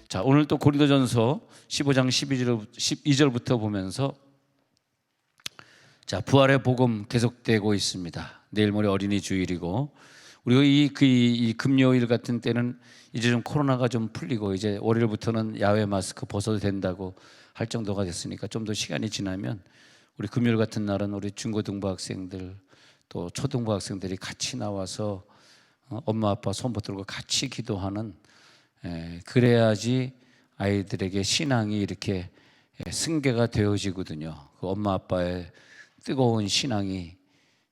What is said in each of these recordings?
자, 오늘 또 고린도전서 15장 12절부터 보면서 자, 부활의 복음 계속되고 있습니다. 내일 모레 어린이 주일이고, 우리가 이 금요일 같은 때는 이제 좀 코로나가 좀 풀리고 이제 월요일부터는 야외 마스크 벗어도 된다고 할 정도가 됐으니까 좀 더 시간이 지나면 우리 금요일 같은 날은 우리 중고등부 학생들 또 초등부 학생들이 같이 나와서 엄마 아빠 손 붙들고 같이 기도하는, 그래야지 아이들에게 신앙이 이렇게 승계가 되어지거든요. 그 엄마 아빠의 뜨거운 신앙이,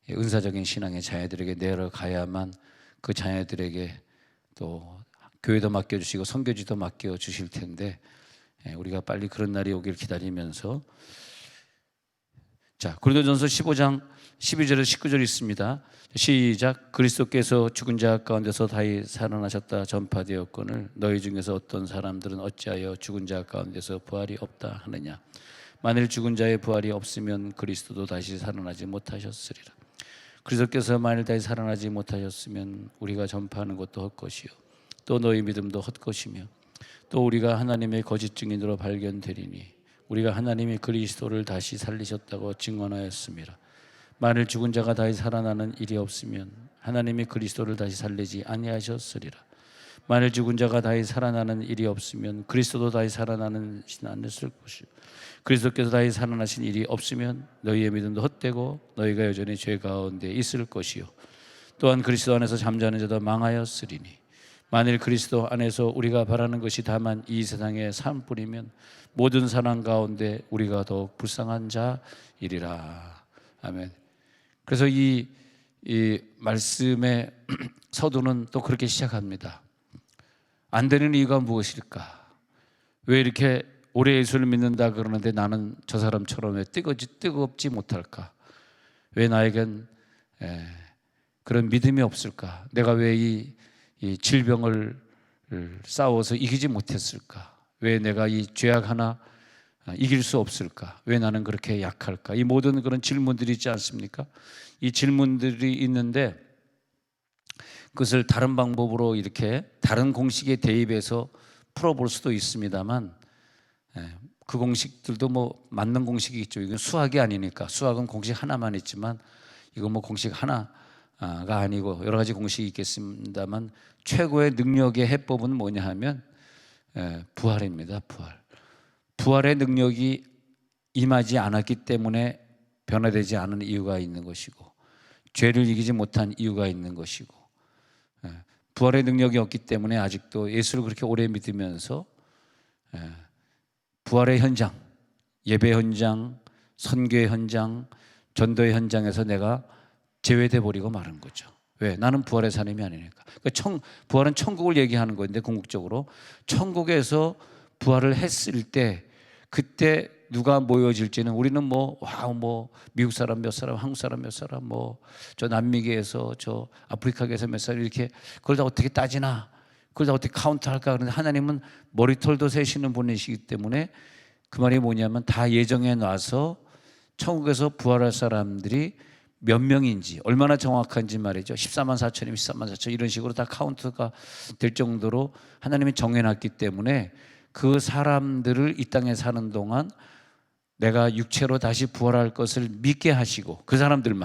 은사적인 신앙의 자녀들에게 내려가야만 그 자녀들에게 또 교회도 맡겨주시고 선교지도 맡겨주실 텐데, 우리가 빨리 그런 날이 오길 기다리면서, 자, 고린도전서 15장 12절에서 19절 있습니다. 시작. 그리스도께서 죽은 자 가운데서 다시 살아나셨다 전파되었거늘 너희 중에서 어떤 사람들은 어찌하여 죽은 자 가운데서 부활이 없다 하느냐. 만일 죽은 자의 부활이 없으면 그리스도도 다시 살아나지 못하셨으리라. 그리스도께서 만일 다시 살아나지 못하셨으면 우리가 전파하는 것도 헛것이요 또 너희 믿음도 헛것이며 또 우리가 하나님의 거짓 증인으로 발견되리니 우리가 하나님이 그리스도를 다시 살리셨다고 증언하였습니다. 만일 죽은 자가 다시 살아나는 일이 없으면 하나님이 그리스도를 다시 살리지 아니하셨으리라. 만일 죽은 자가 다시 살아나는 일이 없으면 그리스도도 다시 살아나는 신 않았을 것이요 그리스도께서 다시 살아나신 일이 없으면 너희의 믿음도 헛되고 너희가 여전히 죄 가운데 있을 것이요 또한 그리스도 안에서 잠자는 자도 망하였으리니 만일 그리스도 안에서 우리가 바라는 것이 다만 이 세상의 삶뿐이면 모든 사람 가운데 우리가 더욱 불쌍한 자이리라. 아멘. 그래서 이 말씀의 서두는 또 그렇게 시작합니다. 안 되는 이유가 무엇일까? 왜 이렇게 오래 예수를 믿는다 그러는데 나는 저 사람처럼 왜 뜨겁지 못할까? 왜 나에겐 그런 믿음이 없을까? 내가 왜 이 질병을 싸워서 이기지 못했을까? 왜 내가 이 죄악 하나 이길 수 없을까? 왜 나는 그렇게 약할까? 이 모든 그런 질문들이 있지 않습니까? 이 질문들이 있는데 그것을 다른 방법으로 이렇게 다른 공식에 대입해서 풀어볼 수도 있습니다만, 그 공식들도 뭐 맞는 공식이 있죠. 이건 수학이 아니니까. 수학은 공식 하나만 있지만 이건 뭐 공식 하나가 아니고 여러 가지 공식이 있겠습니다만 최고의 능력의 해법은 뭐냐 하면 부활입니다. 부활의 능력이 임하지 않았기 때문에 변화되지 않은 이유가 있는 것이고 죄를 이기지 못한 이유가 있는 것이고 부활의 능력이 없기 때문에 아직도 예수를 그렇게 오래 믿으면서 부활의 현장, 예배 현장, 선교의 현장, 전도의 현장에서 내가 제외돼 버리고 마른 거죠. 왜? 나는 부활의 사람이 아니니까. 그러니까 부활은 천국을 얘기하는 건데 궁극적으로 천국에서 부활을 했을 때 그때 누가 모여질지는 우리는 뭐 미국 사람 몇 사람, 한국 사람 몇 사람, 뭐 저 남미계에서 저 아프리카계에서 몇 사람 이렇게 그걸 다 어떻게 따지나, 그걸 다 어떻게 카운트할까? 그런데 하나님은 머리털도 세시는 분이시기 때문에 그 말이 뭐냐면 다 예정해 놔서 천국에서 부활할 사람들이 몇 명인지 얼마나 정확한지 말이죠. 14만 4천이면 14만 4천 이런 식으로 다 카운트가 될 정도로 하나님이 정해놨기 때문에 그 사람들을 이 땅에 사는 동안 내가 육체로 다시 부활할 것을 믿게 하시고 그 사람들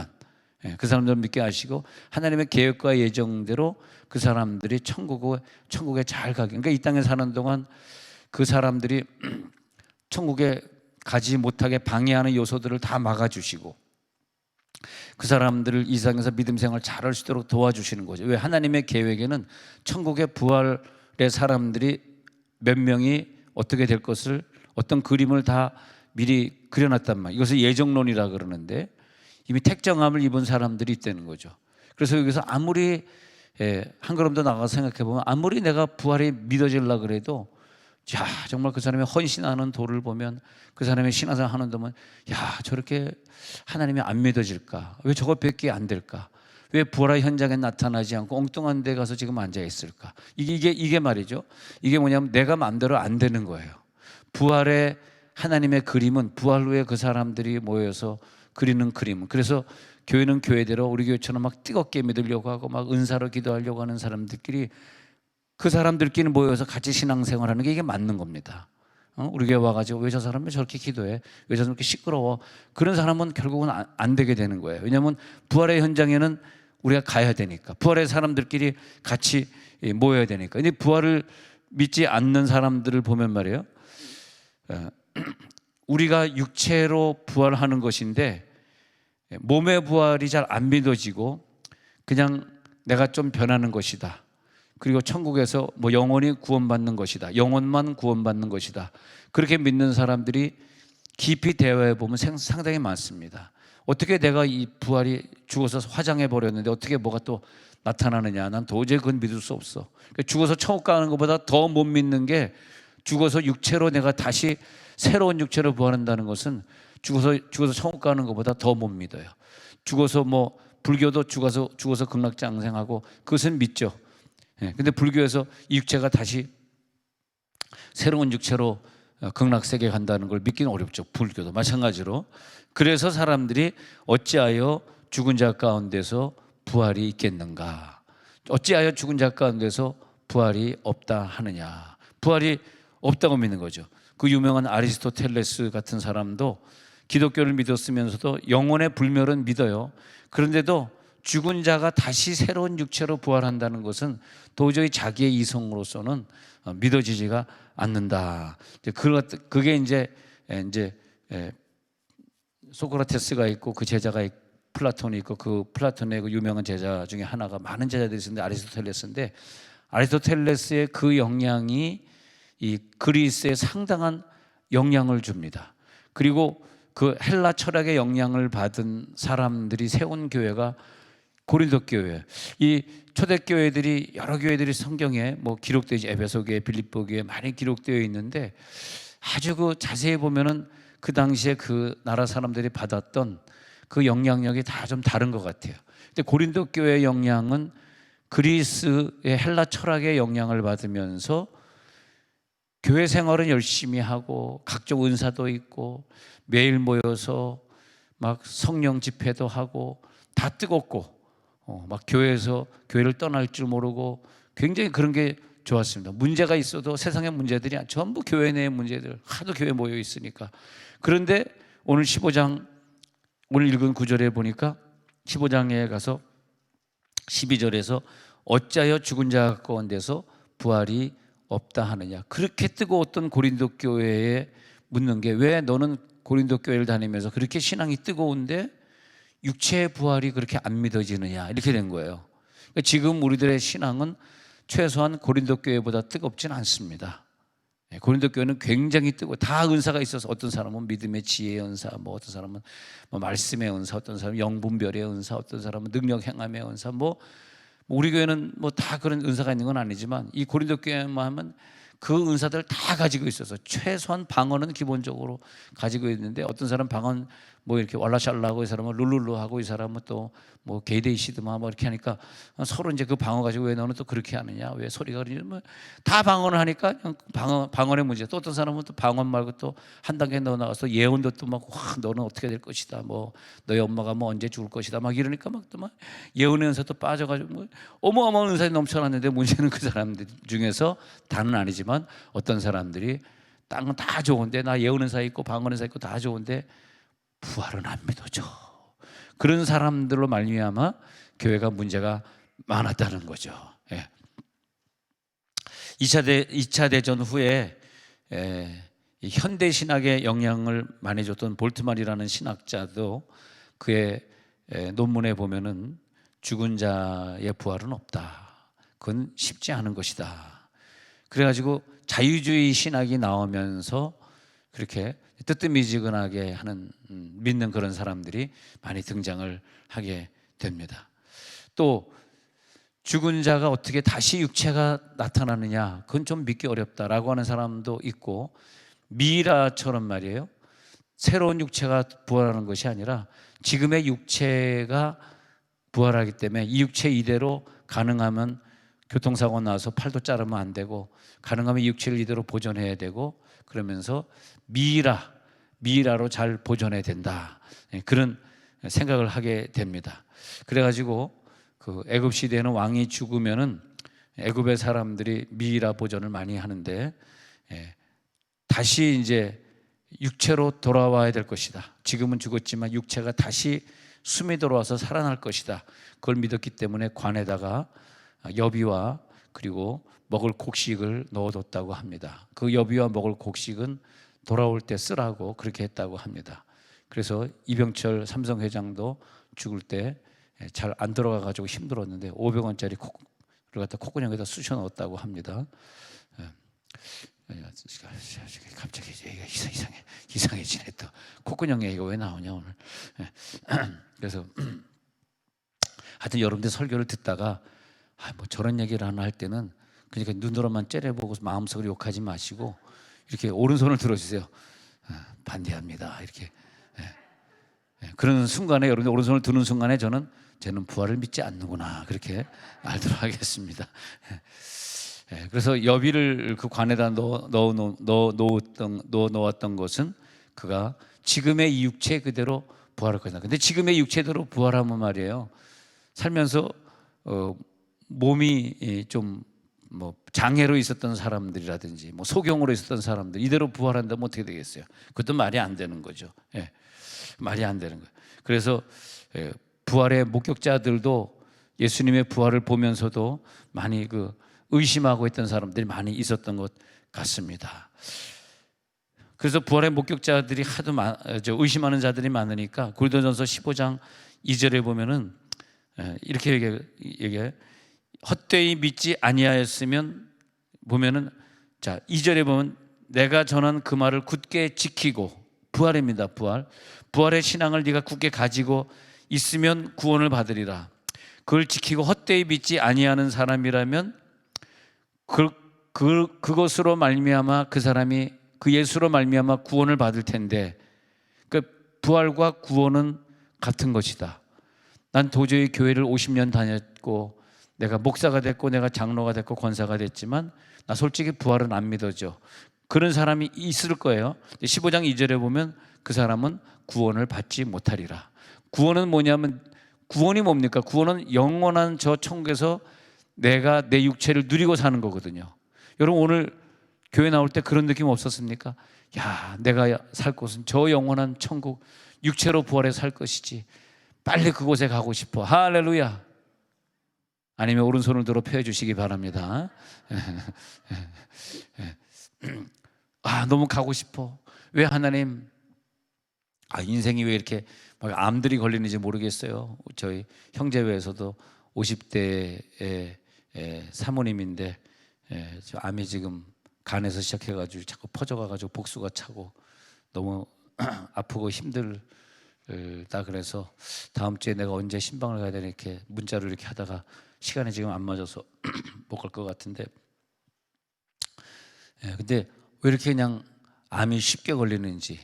믿게 하시고 하나님의 계획과 예정대로 그 사람들이 천국에 잘 가게. 그러니까 이 땅에 사는 동안 그 사람들이 천국에 가지 못하게 방해하는 요소들을 다 막아주시고 그 사람들을 이 세상에서 믿음 생활 잘할 수 있도록 도와주시는 거죠. 왜? 하나님의 계획에는 천국의 부활의 사람들이 몇 명이 어떻게 될 것을 어떤 그림을 다 미리 그려놨단 말이에요. 이것을 예정론이라 그러는데 이미 택정함을 입은 사람들이 있다는 거죠. 그래서 여기서 아무리 한 걸음 더 나가서 생각해 보면 아무리 내가 부활이 믿어지려고 그래도 야, 정말 그 사람의 헌신하는 도를 보면 그 사람의 신앙생활 하는 도면 야, 저렇게 하나님이 안 믿어질까? 왜 저것밖에 안 될까? 왜 부활의 현장에 나타나지 않고 엉뚱한 데 가서 지금 앉아 있을까? 이게 말이죠. 이게 뭐냐면 내가 마음대로 안 되는 거예요. 부활의 하나님의 그림은 부활 후에 그 사람들이 모여서 그리는 그림. 그래서 교회는 교회대로 우리 교회처럼 막 뜨겁게 믿으려고 하고 막 은사로 기도하려고 하는 사람들끼리 그 사람들끼리 모여서 같이 신앙생활하는 게 이게 맞는 겁니다. 우리 교회 와가지고 왜 저 사람이 저렇게 기도해? 왜 저 사람 이렇게 시끄러워? 그런 사람은 결국은 안 되게 되는 거예요. 왜냐하면 부활의 현장에는 우리가 가야 되니까, 부활의 사람들끼리 같이 모여야 되니까. 근데 부활을 믿지 않는 사람들을 보면 말이에요, 우리가 육체로 부활하는 것인데 몸의 부활이 잘 안 믿어지고 그냥 내가 좀 변하는 것이다. 그리고 천국에서 뭐 영원히 구원받는 것이다. 영혼만 구원받는 것이다. 그렇게 믿는 사람들이 깊이 대화해 보면 상당히 많습니다. 어떻게 내가 이 부활이 죽어서 화장해 버렸는데 어떻게 뭐가 또 나타나느냐. 난 도저히 그건 믿을 수 없어. 죽어서 천국 가는 것보다 더 못 믿는 게, 죽어서 육체로 내가 다시 새로운 육체로 부활한다는 것은 죽어서 천국 가는 것보다 더 못 믿어요. 죽어서 뭐 불교도 죽어서 극락장생하고 그것은 믿죠. 근데 불교에서 이 육체가 다시 새로운 육체로 극락세계 간다는 걸 믿기는 어렵죠. 불교도 마찬가지로. 그래서 사람들이 어찌하여 죽은 자 가운데서 부활이 있겠는가? 어찌하여 죽은 자 가운데서 부활이 없다 하느냐? 부활이 없다고 믿는 거죠. 그 유명한 아리스토텔레스 같은 사람도 기독교를 믿었으면서도 영혼의 불멸은 믿어요. 그런데도 죽은 자가 다시 새로운 육체로 부활한다는 것은 도저히 자기의 이성으로서는 믿어지지가 않는다. 그게 이제 소크라테스가 있고 그 제자가 플라톤이 있고, 그 플라톤의 그 유명한 제자 중에 하나가, 많은 제자들이 있었는데 아리스토텔레스인데, 아리스토텔레스의 그 영향이 이 그리스에 상당한 영향을 줍니다. 그리고 그 헬라 철학의 영향을 받은 사람들이 세운 교회가 고린도 교회. 이 초대교회들이, 여러 교회들이 성경에 뭐 기록되어 있지, 에베소교회, 빌립보교회 많이 기록되어 있는데, 아주 그 자세히 보면은 그 당시에 그 나라 사람들이 받았던 그 영향력이 다 좀 다른 것 같아요. 근데 고린도 교회의 영향은 그리스의 헬라 철학의 영향을 받으면서 교회 생활은 열심히 하고 각종 은사도 있고 매일 모여서 막 성령 집회도 하고 다 뜨겁고, 막 교회를 떠날 줄 모르고 굉장히 그런 게 좋았습니다. 문제가 있어도 세상의 문제들이 전부 교회 내의 문제들, 하도 교회 모여 있으니까. 그런데 오늘 15장, 오늘 읽은 구절에 보니까 15장에 가서 12절에서 어찌하여 죽은 자 가운데서 부활이 없다 하느냐. 그렇게 뜨거웠던 고린도 교회에 묻는 게, 왜 너는 고린도 교회를 다니면서 그렇게 신앙이 뜨거운데 육체의 부활이 그렇게 안 믿어지느냐, 이렇게 된 거예요. 그러니까 지금 우리들의 신앙은 최소한 고린도 교회보다 뜨겁진 않습니다. 고린도 교회는 굉장히 뜨거워. 다 은사가 있어서, 어떤 사람은 믿음의 지혜의 은사, 뭐 어떤 사람은 뭐 말씀의 은사, 어떤 사람은 영분별의 은사, 어떤 사람은 능력 행함의 은사, 뭐 우리 교회는 뭐 다 그런 은사가 있는 건 아니지만, 이 고린도 교회만 하면 그 은사들 다 가지고 있어서 최소한 방언은 기본적으로 가지고 있는데, 어떤 사람 방언 뭐 이렇게 왈라샬라하고, 이 사람은 룰룰루 하고, 이 사람은 또 뭐 게데이시드마 뭐 이렇게 하니까 서로 이제 그 방언 가지고 왜 너는 또 그렇게 하느냐, 왜 소리가 그러냐, 뭐 다 방언을 하니까 방언의 문제. 또 어떤 사람은 또 방언 말고 또 한 단계 더 나가서 예언도 또 막, 와 너는 어떻게 될 것이다, 뭐 너희 엄마가 뭐 언제 죽을 것이다 막 이러니까 막 또 막 예언의 은사 또 빠져가지고 뭐 어마어마한 은사에 넘쳐났는데, 문제는 그 사람들 중에서 다는 아니지만 어떤 사람들이 땅은 다 좋은데, 나 예언 은사 있고 방언 은사 있고 다 좋은데 부활은 안 믿어져. 그런 사람들로 말미암아 교회가 문제가 많았다는 거죠. 2차 대전 후에 현대 신학에 영향을 많이 줬던 볼트만이라는 신학자도 그의 논문에 보면은 죽은 자의 부활은 없다. 그건 쉽지 않은 것이다. 그래가지고 자유주의 신학이 나오면서 그렇게 뜨뜻미지근하게 하는, 믿는 그런 사람들이 많이 등장을 하게 됩니다. 또 죽은 자가 어떻게 다시 육체가 나타나느냐, 그건 좀 믿기 어렵다라고 하는 사람도 있고, 미라처럼 말이에요, 새로운 육체가 부활하는 것이 아니라 지금의 육체가 부활하기 때문에 이 육체 이대로, 가능하면 교통사고 나서 팔도 자르면 안 되고, 가능하면 이 육체를 이대로 보존해야 되고, 그러면서 미라로 잘 보존해야 된다, 그런 생각을 하게 됩니다. 그래가지고 그 애굽 시대에는 왕이 죽으면은 애굽의 사람들이 미이라 보전을 많이 하는데 다시 이제 육체로 돌아와야 될 것이다. 지금은 죽었지만 육체가 다시 숨이 돌아와서 살아날 것이다. 그걸 믿었기 때문에 관에다가 여비와 그리고 먹을 곡식을 넣어뒀다고 합니다. 그 여비와 먹을 곡식은 돌아올 때 쓰라고 그렇게 했다고 합니다. 그래서 이병철 삼성 회장도 죽을 때 잘 안 들어가 가지고 힘들었는데 500원짜리 를 갖다 콧구멍에다 쑤셔 넣었다고 합니다. 갑자기 얘기가 이상해지네. 또 콧구멍 얘기가 왜 나오냐 오늘. 그래서 하여튼 여러분들 설교를 듣다가 뭐 저런 얘기를 하나 할 때는 그러니까 눈으로만 째려보고 마음속으로 욕하지 마시고 이렇게 오른손을 들어주세요. 반대합니다. 이렇게 그런 순간에 여러분들 오른손을 드는 순간에 저는 부활을 믿지 않는구나 그렇게 알도록 하겠습니다. 그래서 여비를 그 관에다 넣어 놓았던 것은 그가 지금의 이 육체 그대로 부활할 것이다. 근데 지금의 육체대로 부활하면 말이에요, 살면서 몸이 좀 뭐 장애로 있었던 사람들이라든지 뭐 소경으로 있었던 사람들 이대로 부활한다면 어떻게 되겠어요? 그것도 말이 안 되는 거죠. 말이 안 되는 거예요. 그래서 부활의 목격자들도 예수님의 부활을 보면서도 많이 의심하고 있던 사람들이 많이 있었던 것 같습니다. 그래서 부활의 목격자들이 하도 의심하는 자들이 많으니까 고린도전서 15장 2절에 보면은 이렇게 얘기해. 헛되이 믿지 아니하였으면 보면은 2절에 보면 내가 전한 그 말을 굳게 지키고, 부활입니다. 부활의 신앙을 네가 굳게 가지고 있으면 구원을 받으리라. 그걸 지키고 헛되이 믿지 아니하는 사람이라면 그것으로 말미암아 그 사람이 그 예수로 말미암아 구원을 받을 텐데, 그 부활과 구원은 같은 것이다. 난 도저히 교회를 50년 다녔고 내가 목사가 됐고 내가 장로가 됐고 권사가 됐지만 나 솔직히 부활은 안 믿어져. 그런 사람이 있을 거예요. 15장 2절에 보면 그 사람은 구원을 받지 못하리라. 구원은 뭐냐면, 구원이 뭡니까? 구원은 영원한 저 천국에서 내가 내 육체를 누리고 사는 거거든요. 여러분 오늘 교회 나올 때 그런 느낌 없었습니까? 야, 내가 살 곳은 저 영원한 천국, 육체로 부활해 살 것이지. 빨리 그곳에 가고 싶어. 할렐루야. 아니면 오른손을 들어 펴 주시기 바랍니다. 너무 가고 싶어. 왜 하나님? 인생이 왜 이렇게 막 암들이 걸리는지 모르겠어요. 저희 형제회에서도 50대의 사모님인데 암이 지금 간에서 시작해가지고 자꾸 퍼져가가지고 복수가 차고 너무 아프고 힘들다. 그래서 다음 주에 내가 언제 신방을 가야 되나 이렇게 문자로 이렇게 하다가 시간이 지금 안 맞아서 못 갈 것 같은데, 근데 왜 이렇게 그냥 암이 쉽게 걸리는지.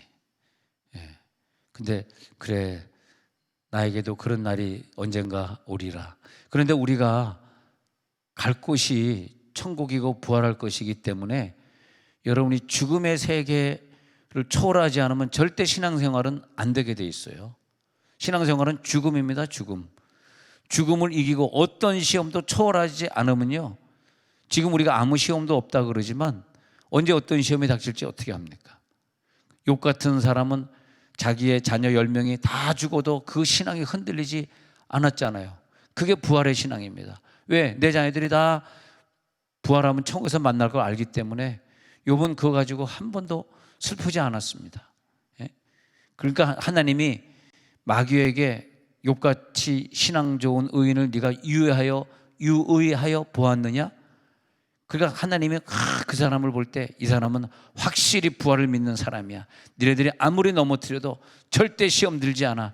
근데 그래, 나에게도 그런 날이 언젠가 오리라. 그런데 우리가 갈 곳이 천국이고 부활할 것이기 때문에 여러분이 죽음의 세계를 초월하지 않으면 절대 신앙생활은 안 되게 돼 있어요. 신앙생활은 죽음입니다. 죽음을 이기고 어떤 시험도 초월하지 않으면요, 지금 우리가 아무 시험도 없다 그러지만 언제 어떤 시험이 닥칠지 어떻게 합니까? 욥 같은 사람은 자기의 자녀 10명이 다 죽어도 그 신앙이 흔들리지 않았잖아요. 그게 부활의 신앙입니다. 왜? 내 자녀들이 다 부활하면 천국에서 만날 걸 알기 때문에 욥은 그거 가지고 한 번도 슬프지 않았습니다. 그러니까 하나님이 마귀에게 욥같이 신앙 좋은 의인을 네가 유의하여 보았느냐? 그러니까 하나님이 그 사람을 볼 때 이 사람은 확실히 부활을 믿는 사람이야. 너희들이 아무리 넘어뜨려도 절대 시험 들지 않아.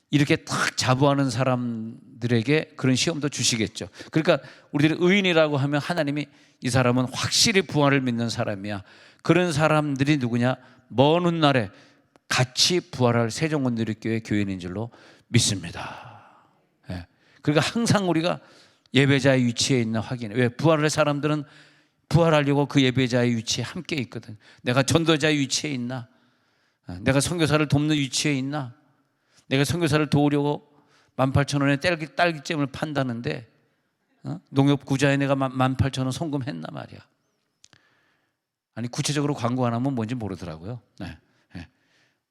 이렇게 딱 자부하는 사람들에게 그런 시험도 주시겠죠. 그러니까 우리들이 의인이라고 하면 하나님이 이 사람은 확실히 부활을 믿는 사람이야. 그런 사람들이 누구냐? 먼 훗날에 같이 부활할 세종원누리교회 교인인 줄로 믿습니다. 그러니까 항상 우리가 예배자의 위치에 있나 확인해. 왜? 부활할 사람들은 부활하려고 그 예배자의 위치에 함께 있거든. 내가 전도자의 위치에 있나? 내가 선교사를 돕는 위치에 있나? 내가 선교사를 도우려고 18,000원에 딸기잼을 판다는데 농협 구자에 내가 18,000원 송금했나 말이야. 아니 구체적으로 광고 안 하면 뭔지 모르더라고요. 네. 네.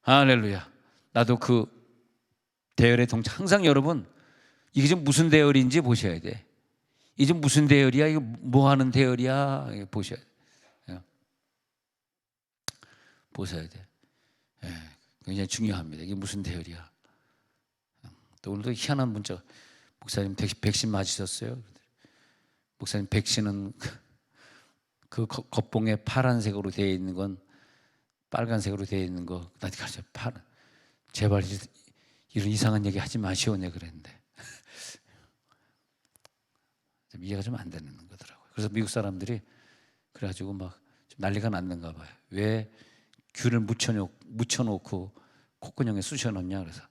할렐루야. 나도 그 대열에 동참. 항상 여러분 이게 지금 무슨 대열인지 보셔야 돼. 이게 지금 무슨 대열이야? 이거 뭐 하는 대열이야? 보셔야 돼. 네. 보셔야 돼. 네. 굉장히 중요합니다. 이게 무슨 대열이야? 또 오늘도 희한한 문자. 목사님 백신 맞으셨어요? 목사님 백신은 그 겉봉에 파란색으로 되어 있는 건 빨간색으로 되어 있는 거 나한테 가르쳐. 파란. 제발 이런 이상한 얘기 하지 마시오. 내 그랬는데 좀 이해가 좀 안 되는 거더라고요. 그래서 미국 사람들이 그래가지고 막 좀 난리가 났는가 봐요. 왜 귤을 묻혀놓고 콧구멍에 쑤셔 넣냐. 그래서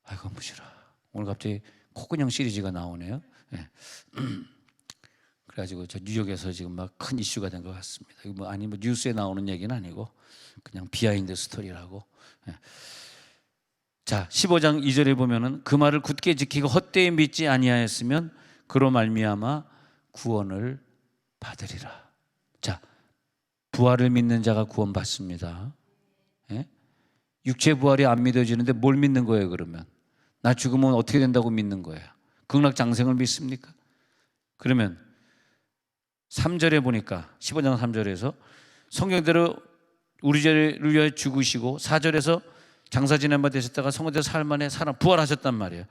아이고 무시라. 오늘 갑자기 콧구멍 시리즈가 나오네요. 네. 그래가지고 저 뉴욕에서 지금 막 큰 이슈가 된 것 같습니다. 이거 뭐 아니 뭐 뉴스에 나오는 얘기는 아니고 그냥 비하인드 스토리라고. 네. 자 15장 2절에 보면은 그 말을 굳게 지키고 헛되이 믿지 아니하였으면 그로 말미암아 구원을 받으리라. 자 부활을 믿는 자가 구원받습니다. 네? 육체 부활이 안 믿어지는데 뭘 믿는 거예요? 그러면 나 죽으면 어떻게 된다고 믿는 거예요? 극락장생을 믿습니까? 그러면 3절에 보니까 15장 3절에서 성경대로 우리 죄를 위하여 죽으시고 4절에서 장사 지낸 바 되셨다가 성도되어 사흘 만에 부활하셨단 말이에요.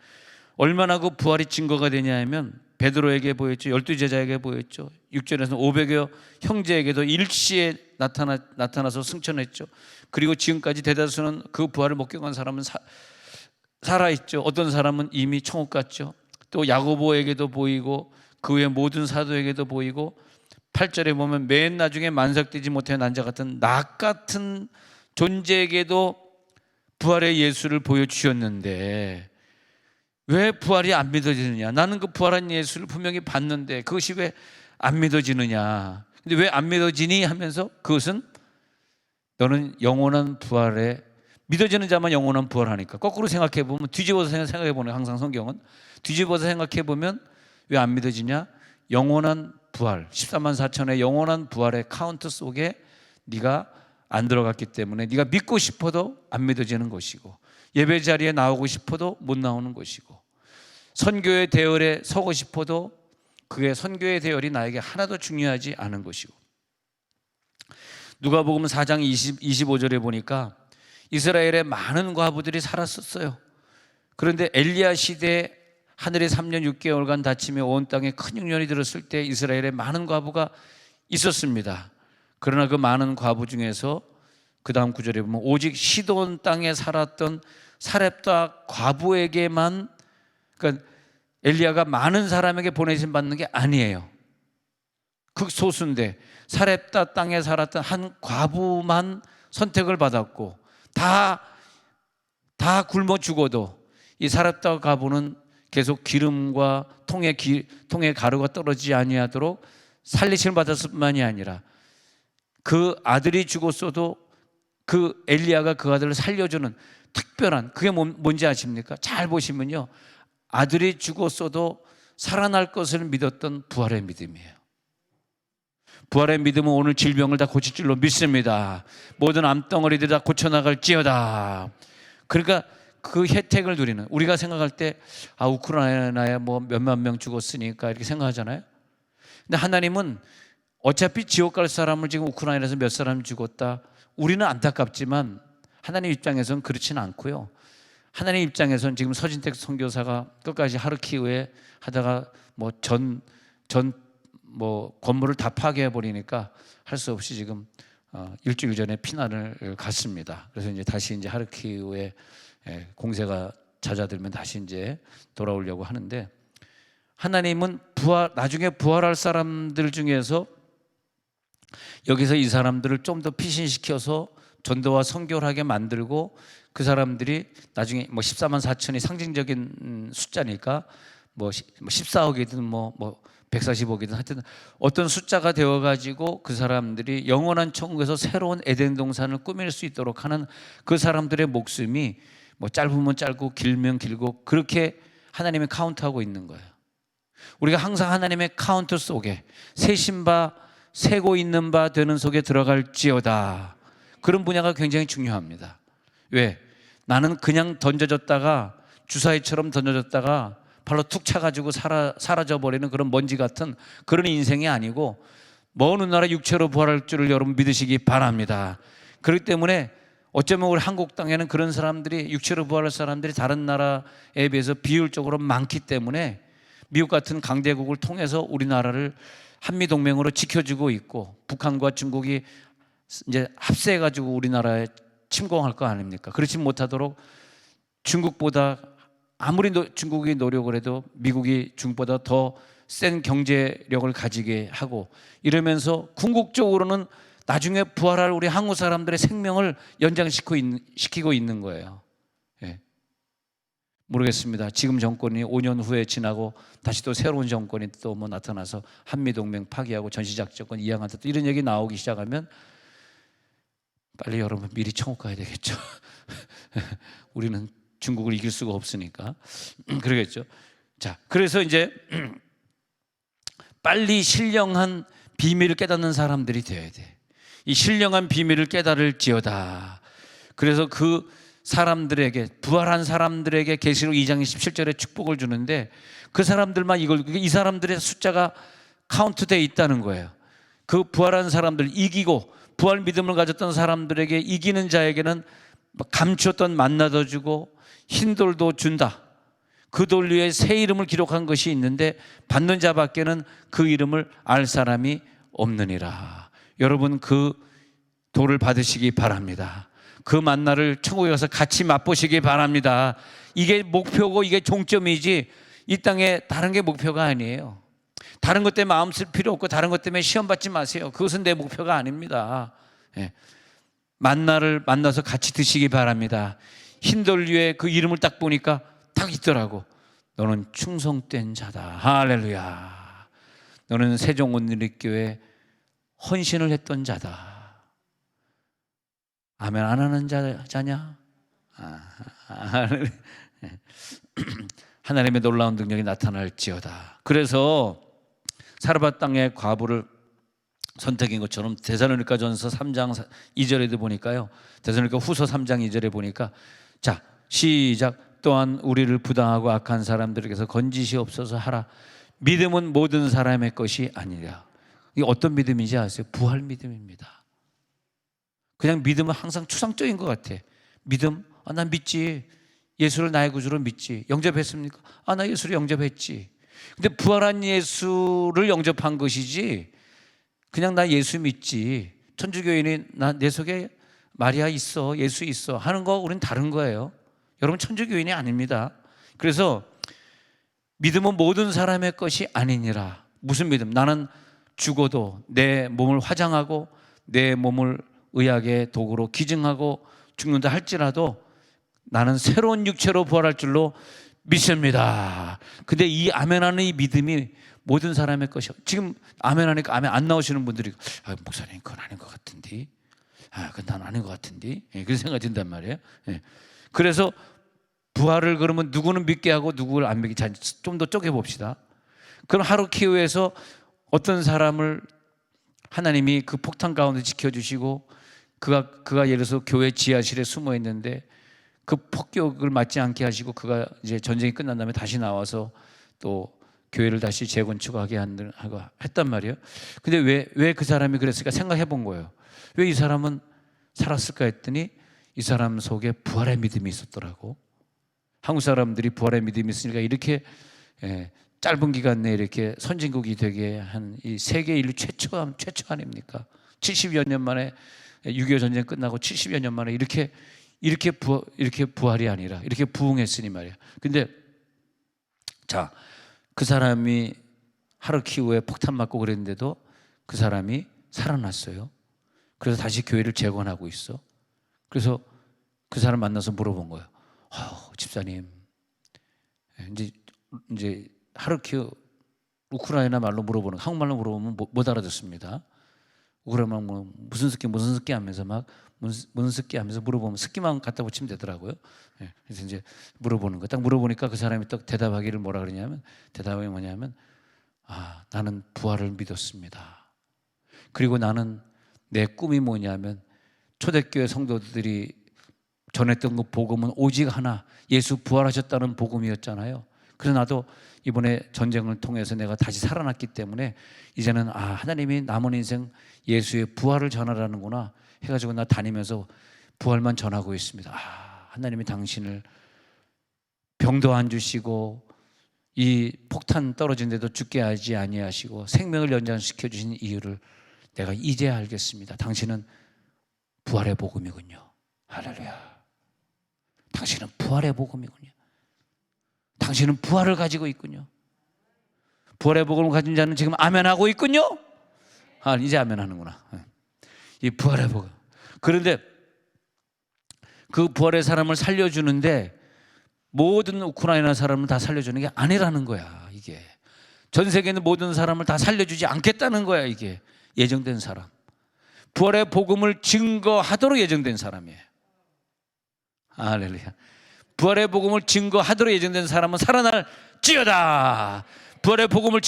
얼마나 그 부활이 증거가 되냐 하면 베드로에게 보였죠. 12제자에게 보였죠. 6절에서는 500여 형제에게도 일시에 나타나서 승천했죠. 그리고 지금까지 대다수는 그 부활을 목격한 사람은 살아있죠. 어떤 사람은 이미 천국 갔죠. 또 야고보에게도 보이고 그 외 모든 사도에게도 보이고 8절에 보면 맨 나중에 만삭되지 못해 난 자 같은 낙 같은 존재에게도 부활의 예수를 보여주셨는데 왜 부활이 안 믿어지느냐? 나는 그 부활한 예수를 분명히 봤는데 그것이 왜 안 믿어지느냐? 근데 왜 안 믿어지니 하면서 그것은 너는 영원한 부활에 믿어지는 자만 영원한 부활하니까. 거꾸로 생각해 보면 뒤집어서 생각해 보는 항상 성경은 뒤집어서 생각해 보면 왜 안 믿어지냐? 영원한 부활 14만 4천의 영원한 부활의 카운트 속에 네가 안 들어갔기 때문에 네가 믿고 싶어도 안 믿어지는 것이고 예배 자리에 나오고 싶어도 못 나오는 것이고 선교의 대열에 서고 싶어도 그게 선교의 대열이 나에게 하나도 중요하지 않은 것이고 누가복음 4장 25절에 보니까 이스라엘에 많은 과부들이 살았었어요. 그런데 엘리야 시대에 하늘에 3년 6개월간 닫히며 온 땅에 큰 흉년이 들었을 때 이스라엘에 많은 과부가 있었습니다. 그러나 그 많은 과부 중에서 그 다음 구절에 보면 오직 시돈 땅에 살았던 사렙다 과부에게만, 그러니까 엘리야가 많은 사람에게 보내심 받는 게 아니에요. 극소수인데 사렙다 땅에 살았던 한 과부만 선택을 받았고 다 굶어 죽어도 이 사렙다 과부는 계속 기름과 통에 가루가 떨어지지 아니하도록 살리심을 받았을 뿐만이 아니라 그 아들이 죽었어도 그 엘리야가 그 아들을 살려주는 특별한, 그게 뭔지 아십니까? 잘 보시면요, 아들이 죽었어도 살아날 것을 믿었던 부활의 믿음이에요. 부활의 믿음은 오늘 질병을 다 고칠 줄로 믿습니다. 모든 암덩어리들 다 고쳐나갈지어다. 그러니까 그 혜택을 누리는, 우리가 생각할 때 우크라이나에 뭐 몇만 명 죽었으니까 이렇게 생각하잖아요. 근데 하나님은 어차피 지옥 갈 사람을 지금 우크라이나에서 몇 사람 죽었다, 우리는 안타깝지만 하나님 입장에서는 그렇지는 않고요. 하나님 입장에서는 지금 서진택 선교사가 끝까지 하르키우에 하다가 건물을 다 파괴해 버리니까 할 수 없이 지금 일주일 전에 피난을 갔습니다. 그래서 이제 다시 이제 하르키우에 공세가 잦아들면 다시 이제 돌아오려고 하는데, 하나님은 나중에 부활할 사람들 중에서 여기서 이 사람들을 좀 더 피신시켜서 전도와 선교를 하게 만들고, 그 사람들이 나중에 14만 4천이 상징적인 숫자니까 14억이든 140억이든 하여튼 어떤 숫자가 되어가지고 그 사람들이 영원한 천국에서 새로운 에덴 동산을 꾸밀 수 있도록 하는 그 사람들의 목숨이 짧으면 짧고 길면 길고 그렇게 하나님이 카운트하고 있는 거예요. 우리가 항상 하나님의 카운트 속에 세신 바 세고 있는 바 되는 속에 들어갈지어다. 그런 분야가 굉장히 중요합니다. 왜? 나는 그냥 던져졌다가 주사위처럼 던져졌다가 발로 툭 차가지고 사라져버리는 그런 먼지 같은 그런 인생이 아니고 먼 훗날에 육체로 부활할 줄을 여러분 믿으시기 바랍니다. 그렇기 때문에 어쩌면 우리 한국 땅에는 그런 사람들이, 육체로 부활할 사람들이 다른 나라에 비해서 비율적으로 많기 때문에 미국 같은 강대국을 통해서 우리나라를 한미동맹으로 지켜주고 있고, 북한과 중국이 이제 합세해가지고 우리나라에 침공할 거 아닙니까? 그렇지 못하도록 중국보다 아무리 중국이 노력을 해도 미국이 중국보다 더 센 경제력을 가지게 하고, 이러면서 궁극적으로는 나중에 부활할 우리 한국 사람들의 생명을 연장시키고 있는 거예요. 예. 모르겠습니다. 지금 정권이 5년 후에 지나고 다시 또 새로운 정권이 또 뭐 나타나서 한미동맹 파기하고 전시작전 이양한다 또 이런 얘기 나오기 시작하면 빨리 여러분 미리 천국 가야 되겠죠. 우리는 중국을 이길 수가 없으니까 그러겠죠. 자, 그래서 이제 빨리 신령한 비밀을 깨닫는 사람들이 되어야 돼. 이 신령한 비밀을 깨달을지어다. 그래서 그 사람들에게, 부활한 사람들에게 계시록 2장 17절에 축복을 주는데, 그 사람들만 이 사람들의 숫자가 카운트되어 있다는 거예요. 그 부활한 사람들, 이기고 부활 믿음을 가졌던 사람들에게, 이기는 자에게는 감추었던 만나도 주고 흰돌도 준다. 그 돌 위에 새 이름을 기록한 것이 있는데 받는 자밖에는 그 이름을 알 사람이 없느니라. 여러분, 그 돌을 받으시기 바랍니다. 그 만나를 천국에 가서 같이 맛보시기 바랍니다. 이게 목표고 이게 종점이지 이 땅에 다른 게 목표가 아니에요. 다른 것 때문에 마음 쓸 필요 없고 다른 것 때문에 시험 받지 마세요. 그것은 내 목표가 아닙니다. 예. 만나를 만나서 같이 드시기 바랍니다. 흰돌 위에 그 이름을 딱 보니까 딱 있더라고. 너는 충성된 자다. 할렐루야. 너는 세종온누리교회 헌신을 했던 자다. 아멘 안 하는 자냐? 하나님의 놀라운 능력이 나타날지어다. 그래서 사르밧 땅의 과부를 선택인 것처럼 데살로니가전서 3장 2절에도 보니까요, 데살로니가 후서 3장 2절에 보니까, 자 시작. 또한 우리를 부당하고 악한 사람들에게서 건지시옵소서 하라. 믿음은 모든 사람의 것이 아니라. 이게 어떤 믿음인지 아세요? 부활 믿음입니다. 그냥 믿음은 항상 추상적인 것 같아. 믿음? 난 믿지. 예수를 나의 구주로 믿지. 영접했습니까? 나 예수를 영접했지. 근데 부활한 예수를 영접한 것이지 그냥 나 예수 믿지, 천주교인이 내 속에 마리아 있어, 예수 있어 하는 거, 우리는 다른 거예요. 여러분, 천주교인이 아닙니다. 그래서 믿음은 모든 사람의 것이 아니니라. 무슨 믿음? 나는 죽어도 내 몸을 화장하고 내 몸을 의학의 도구로 기증하고 죽는다 할지라도 나는 새로운 육체로 부활할 줄로 믿습니다. 근데 이 아멘하는 이 믿음이 모든 사람의 것이요. 지금 아멘하니까 아멘 안 나오시는 분들이 목사님 그건 아닌 것 같은데, 그건 난 아닌 것 같은데, 그런 생각이 든단 말이에요. 그래서 부활을 그러면 누구는 믿게 하고 누구를 안 믿게, 좀 더 쪼개 봅시다. 그럼 하루키우에서 어떤 사람을 하나님이 그 폭탄 가운데 지켜주시고 그가 예를 들어서 교회 지하실에 숨어 있는데 그 폭격을 맞지 않게 하시고 그가 이제 전쟁이 끝난 다음에 다시 나와서 또 교회를 다시 재건축하게 했단 말이에요. 근데 왜 그 사람이 그랬을까 생각해 본 거예요. 왜 이 사람은 살았을까 했더니 이 사람 속에 부활의 믿음이 있었더라고. 한국 사람들이 부활의 믿음이 있으니까 이렇게 짧은 기간 내에 이렇게 선진국이 되게 한 이 세계 인류 최초 아닙니까? 70여 년 만에 6.25 전쟁 끝나고 70여 년 만에 이렇게 부활이 아니라 이렇게 부흥했으니 말이야. 근데 자, 그 사람이 하루키우에 폭탄 맞고 그랬는데도 그 사람이 살아났어요. 그래서 다시 교회를 재건하고 있어. 그래서 그 사람 만나서 물어본 거예요. 집사님, 이제 하루키우 우크라이나 말로 물어보는, 한국말로 물어보면 못 알아듣습니다. 그러면 뭐 무슨 습기 하면서 막 무슨 습기 하면서 물어보면 습기만 갖다 붙이면 되더라고요. 그래서 이제 물어보는 거 딱 물어보니까 그 사람이 딱 대답하기를 뭐라 그러냐면, 대답이 뭐냐면 나는 부활을 믿었습니다. 그리고 나는 내 꿈이 뭐냐면 초대교회 성도들이 전했던 그 복음은 오직 하나, 예수 부활하셨다는 복음이었잖아요. 그래서 나도 이번에 전쟁을 통해서 내가 다시 살아났기 때문에 이제는 하나님이 남은 인생 예수의 부활을 전하라는구나 해가지고 나 다니면서 부활만 전하고 있습니다. 하나님이 당신을 병도 안 주시고 이 폭탄 떨어진 데도 죽게 하지 아니하시고 생명을 연장시켜 주신 이유를 내가 이제 알겠습니다. 당신은 부활의 복음이군요. 할렐루야. 당신은 부활의 복음이군요. 당신은 부활을 가지고 있군요. 부활의 복음을 가진 자는 지금 아멘하고 있군요. 이제 아멘하는구나. 이 부활의 복음. 그런데 그 부활의 사람을 살려주는데 모든 우크라이나 사람을 다 살려주는 게 아니라는 거야. 이게 전 세계 있는 모든 사람을 다 살려주지 않겠다는 거야. 이게 예정된 사람, 부활의 복음을 증거하도록 예정된 사람이에요. 할렐루야. 부활의 복음을 증거하도록 예정된 사람은 살아날지어다. 부활의 복음을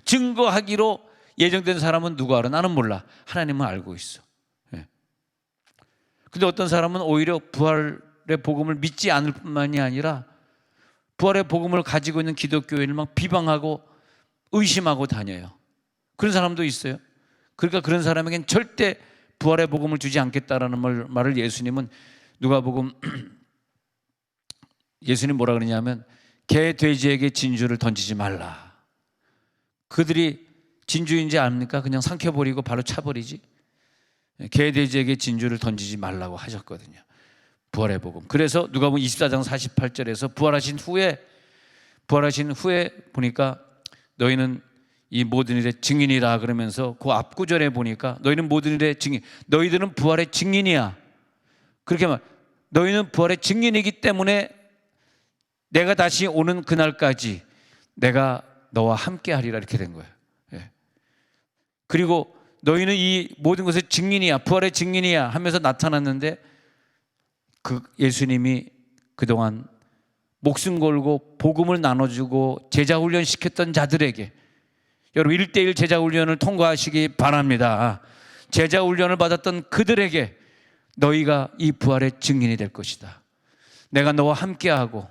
증거하기로 예정된 사람은 누가 알아? 나는 몰라. 하나님은 알고 있어. 근데 어떤 사람은 오히려 부활의 복음을 믿지 않을 뿐만이 아니라 부활의 복음을 가지고 있는 기독교인을 막 비방하고 의심하고 다녀요. 그런 사람도 있어요. 그러니까 그런 사람에겐 절대 부활의 복음을 주지 않겠다라는 말을 예수님은 누가복음 예수님 뭐라 그러냐면 개 돼지에게 진주를 던지지 말라. 그들이 진주인지 압니까? 그냥 삼켜버리고 바로 차버리지. 개 돼지에게 진주를 던지지 말라고 하셨거든요. 부활의 복음. 그래서 누가복음 24장 48절에서 부활하신 후에 보니까 너희는 이 모든 일의 증인이라 그러면서 그 앞구절에 보니까 너희는 모든 일의 증인, 너희들은 부활의 증인이야. 그렇게 말, 너희는 부활의 증인이기 때문에 내가 다시 오는 그날까지 내가 너와 함께 하리라 이렇게 된 거예요. 그리고 너희는 이 모든 것의 증인이야, 부활의 증인이야 하면서 나타났는데 그 예수님이 그동안 목숨 걸고 복음을 나눠주고 제자훈련 시켰던 자들에게, 여러분 1:1 제자훈련을 통과하시기 바랍니다. 제자훈련을 받았던 그들에게 너희가 이 부활의 증인이 될 것이다. 내가 너와 함께하고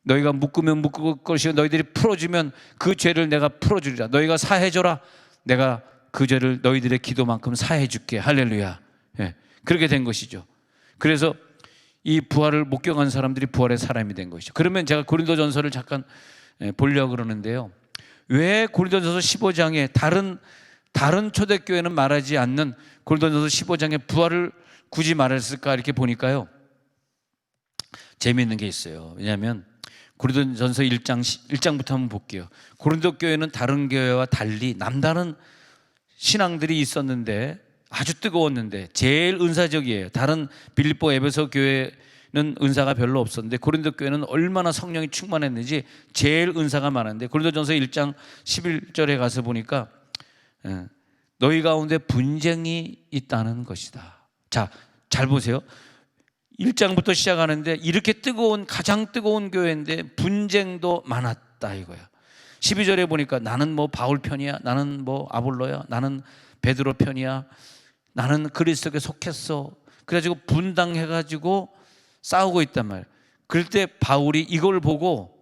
너희가 묶으면 묶을 것이고 너희들이 풀어주면 그 죄를 내가 풀어주리라. 너희가 사해줘라. 내가 그 죄를 너희들의 기도만큼 사해줄게. 할렐루야. 그렇게 된 것이죠. 그래서 이 부활을 목격한 사람들이 부활의 사람이 된 것이죠. 그러면 제가 고린도전서를 잠깐 보려고 그러는데요. 왜 고린도전서 15장에 다른 초대교회는 말하지 않는 고린도전서 15장에 부활을 굳이 말했을까 이렇게 보니까요. 재미있는 게 있어요. 왜냐하면 고린도전서 1장부터 한번 볼게요. 고린도 교회는 다른 교회와 달리 남다른 신앙들이 있었는데 아주 뜨거웠는데 제일 은사적이에요. 다른 빌립보 에베소 교회는 은사가 별로 없었는데 고린도 교회는 얼마나 성령이 충만했는지 제일 은사가 많은데 고린도전서 1장 11절에 가서 보니까 너희 가운데 분쟁이 있다는 것이다. 자, 잘 보세요. 1장부터 시작하는데 이렇게 가장 뜨거운 교회인데 분쟁도 많았다 이거야. 12절에 보니까 나는 뭐 바울 편이야, 나는 뭐 아볼로야, 나는 베드로 편이야, 나는 그리스도께 속했어. 그래가지고 분당해가지고 싸우고 있단 말이야. 그럴 때 바울이 이걸 보고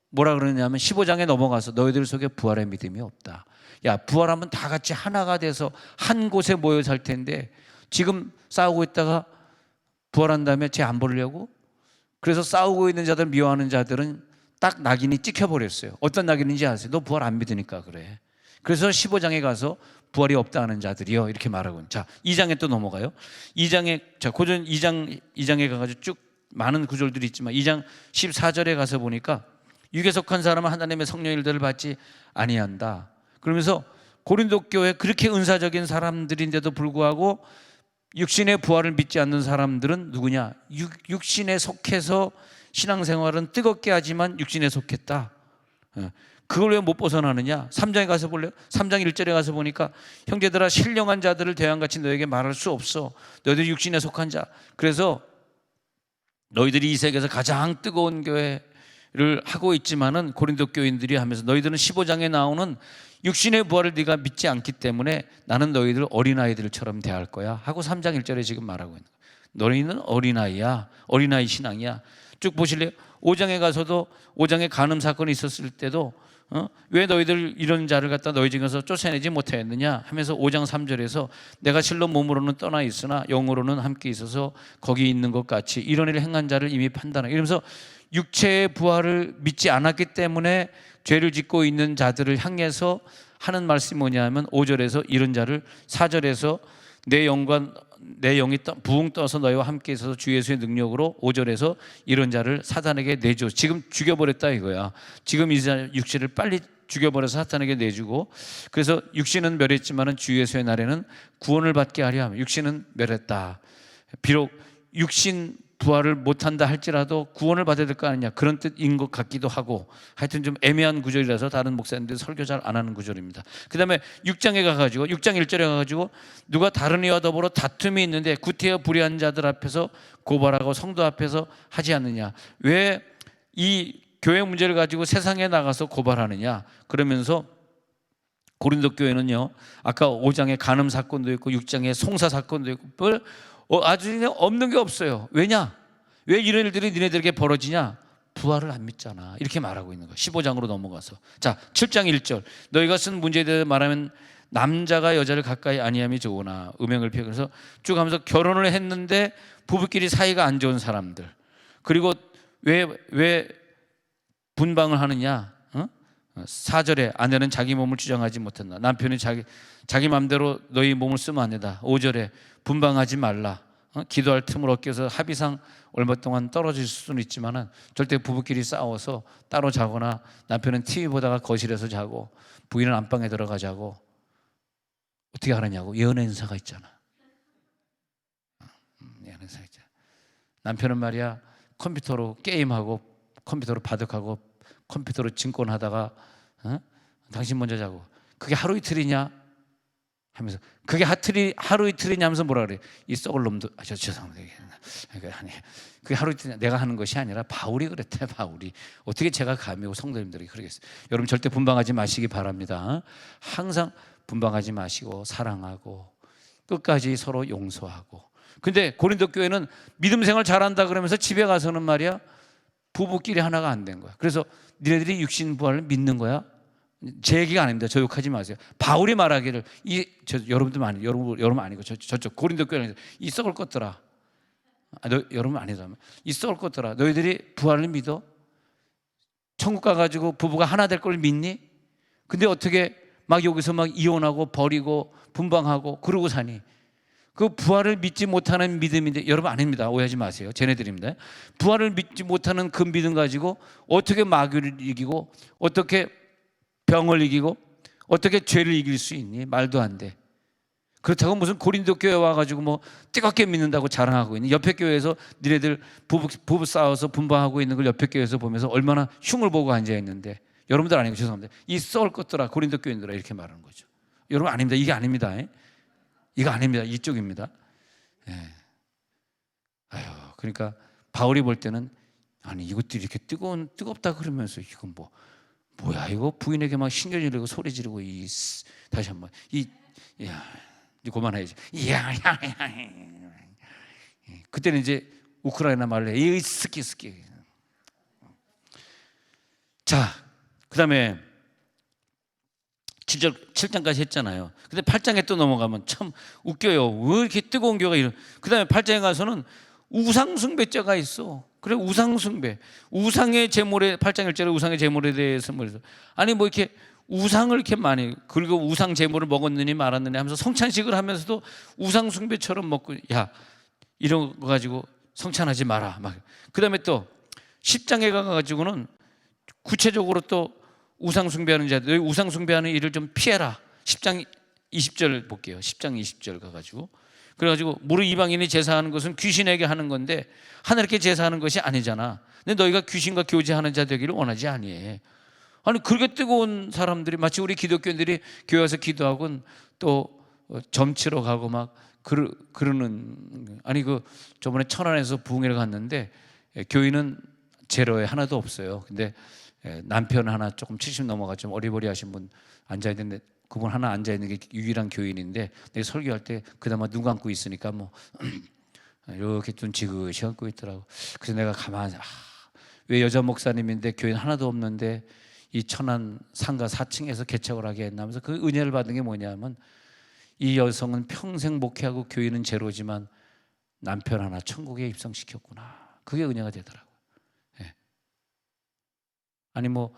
뭐라 그러냐면 15장에 넘어가서 너희들 속에 부활의 믿음이 없다. 야, 부활하면 다 같이 하나가 돼서 한 곳에 모여 살 텐데 지금 싸우고 있다가 부활한 다음에 쟤 안 보려고? 그래서 싸우고 있는 자들, 미워하는 자들은 딱 낙인이 찍혀버렸어요. 어떤 낙인인지 아세요? 너 부활 안 믿으니까 그래. 그래서 15장에 가서 부활이 없다 하는 자들이요 이렇게 말하고. 자, 2장에 또 넘어가요. 2장에 고전 2장에 가가지고 쭉 많은 구절들이 있지만 2장 14절에 가서 보니까 육에 속한 사람은 하나님의 성령 일들을 받지 아니한다. 그러면서 고린도 교회 그렇게 은사적인 사람들인데도 불구하고 육신의 부활을 믿지 않는 사람들은 누구냐? 육신에 속해서 신앙생활은 뜨겁게 하지만 육신에 속했다. 그걸 왜 못 벗어나느냐? 3장에 가서 볼래요? 3장 1절에 가서 보니까 형제들아 신령한 자들을 대항같이 너에게 말할 수 없어. 너희들이 육신에 속한 자. 그래서 너희들이 이 세계에서 가장 뜨거운 교회, 하고 있지만은 고린도 교인들이 하면서 너희들은 15장에 나오는 육신의 부활을 네가 믿지 않기 때문에 나는 너희들 어린아이들처럼 대할 거야 하고 3장 1절에 지금 말하고 있는 거예요. 너희는 어린아이야. 어린아이 신앙이야. 쭉 보실래요? 5장에 가서도 5장에 간음 사건이 있었을 때도 왜 너희들 이런 자를 갖다 너희 중에서 쫓아내지 못하였느냐 하면서 5장 3절에서 내가 실로 몸으로는 떠나 있으나 영으로는 함께 있어서 거기 있는 것 같이 이런 일을 행한 자를 이미 판단하고 이러면서 육체의 부활을 믿지 않았기 때문에 죄를 짓고 있는 자들을 향해서 하는 말씀이 뭐냐면 5절에서 이런 자를 4절에서 내 영이 부흥 떠서 너희와 함께 있어서 주 예수의 능력으로 5절에서 이런 자를 사단에게 내줘. 지금 죽여버렸다 이거야. 지금 이 육신을 빨리 죽여버려서 사탄에게 내주고, 그래서 육신은 멸했지만은 주 예수의 날에는 구원을 받게 하려 하며 육신은 멸했다. 비록 육신 부활을 못한다 할지라도 구원을 받아야 될 거 아니냐, 그런 뜻인 것 같기도 하고, 하여튼 좀 애매한 구절이라서 다른 목사님들 설교 잘 안 하는 구절입니다. 그 다음에 6장에 가가지고 6장 1절에 가가지고 누가 다른 이와 더불어 다툼이 있는데 구태여 불의한 자들 앞에서 고발하고 성도 앞에서 하지 않느냐. 왜 이 교회 문제를 가지고 세상에 나가서 고발하느냐. 그러면서 고린도 교회는요, 아까 5장에 간음 사건도 있고 6장에 송사 사건도 있고 아주 그냥 없는 게 없어요. 왜냐? 왜 이런 일들이 니네들에게 벌어지냐? 부활을 안 믿잖아. 이렇게 말하고 있는 거예요. 15장으로 넘어가서. 자, 7장 1절. 너희가 쓴 문제에 대해 말하면 남자가 여자를 가까이 아니함이 좋으나 음행을 피해. 그래서 쭉 하면서 결혼을 했는데 부부끼리 사이가 안 좋은 사람들. 그리고 왜 분방을 하느냐? 4절에 아내는 자기 몸을 주장하지 못한다. 남편이 자기 마음대로 너희 몸을 쓰면 안 된다. 5절에 분방하지 말라. 기도할 틈을 얻기 위해서 합의상 얼마 동안 떨어질 수는 있지만은 절대 부부끼리 싸워서 따로 자거나 남편은 TV 보다가 거실에서 자고 부인은 안방에 들어가 자고 어떻게 하느냐고. 연애인사가 있잖아. 연애인사가 있잖아. 남편은 말이야 컴퓨터로 게임하고 컴퓨터로 바둑하고 컴퓨터로 증권하다가 당신 먼저 자고. 그게 하루 이틀이냐 하면서, 그게 하루 이틀이냐 하면서 뭐라 그래. 이 썩을 놈도. 죄송합니다. 아니, 그게 하루 이틀이냐. 내가 하는 것이 아니라 바울이 그랬대. 바울이. 어떻게 제가 감히 성도님들이 그러겠어요. 여러분 절대 분방하지 마시기 바랍니다. 항상 분방하지 마시고 사랑하고 끝까지 서로 용서하고. 근데 고린도 교회는 믿음 생활 잘한다 그러면서 집에 가서는 말이야 부부끼리 하나가 안 된 거야. 그래서 니네들이 육신 부활을 믿는 거야? 제 얘기가 아닙니다. 저 욕하지 마세요. 바울이 말하기를 여러분들 아니, 여러분 아니고 저쪽 고린도 교회는 이 썩을 것들아. 여러분 아니다. 이 썩을 것들아. 너희들이 부활을 믿어? 천국 가가지고 부부가 하나 될 걸 믿니? 근데 어떻게 막 여기서 막 이혼하고 버리고 분방하고 그러고 사니? 그 부활을 믿지 못하는 믿음인데, 여러분 아닙니다. 오해하지 마세요. 쟤네들입니다. 부활을 믿지 못하는 그 믿음 가지고 어떻게 마귀를 이기고 어떻게 병을 이기고 어떻게 죄를 이길 수 있니? 말도 안 돼. 그렇다고 무슨 고린도 교회 와가지고 뭐 뜨겁게 믿는다고 자랑하고 있니? 옆에 교회에서 니네들 부부 싸워서 분방하고 있는 걸 옆에 교회에서 보면서 얼마나 흉을 보고 앉아 있는데, 여러분들 아니고 죄송합니다. 이 썩을 것들아 고린도 교인들아 이렇게 말하는 거죠. 여러분 아닙니다. 이게 아닙니다. 이거 아닙니다. 이쪽입니다. 예. 그러니까 바울이 볼 때는 아니 이것들이 이렇게 뜨겁다 그러면서 이건 뭐야 이거 부인에게 막 신경 지르고 소리 지르고 다시 한번 이제 그만해야지. 그때는 이제 우크라이나 말로 이 스키. 자, 그다음에 7장까지 했잖아요. 근데 8장에 또 넘어가면 참 웃겨요. 왜 이렇게 뜨거운 교회가 이런. 그 다음에 8장에 가서는 우상숭배죄가 있어. 그래, 우상숭배. 우상의 제물에, 8장 1절에 우상의 제물에 대해서 뭐래서. 아니, 뭐 이렇게 우상을 이렇게 많이, 그리고 우상 제물을 먹었느니 말았느니 하면서 성찬식을 하면서도 우상숭배처럼 먹고, 야, 이런 거 가지고 성찬하지 마라. 막. 그 다음에 또 10장에 가가지고는 구체적으로 또 우상 숭배하는 자들, 우상 숭배하는 일을 좀 피해라. 10장 20절 볼게요. 10장 20절 가가지고. 그래가지고 무릇 이방인이 제사하는 것은 귀신에게 하는 건데 하나님께 제사하는 것이 아니잖아. 근데 너희가 귀신과 교제하는 자 되기를 원하지 아니해. 아니 그렇게 뜨거운 사람들이 마치 우리 기독교인들이 교회 와서 기도하고 또 점치러 가고 막 그러는. 아니 저번에 천안에서 부흥회를 갔는데 교인은 제로에 하나도 없어요. 근데 남편 하나 조금 70 넘어가 좀 어리버리하신 분 앉아 있는데 그분 하나 앉아 있는 게 유일한 교인인데 내가 설교할 때 그나마 눈 감고 있으니까 뭐 이렇게 좀 지그시 감고 있더라고. 그래서 내가 가만히 왜 여자 목사님인데 교인 하나도 없는데 이 천안 상가 4층에서 개척을 하게 했나면서 그 은혜를 받은 게 뭐냐면 이 여성은 평생 목회하고 교인은 제로지만 남편 하나 천국에 입성시켰구나. 그게 은혜가 되더라고요. 예. 아니 뭐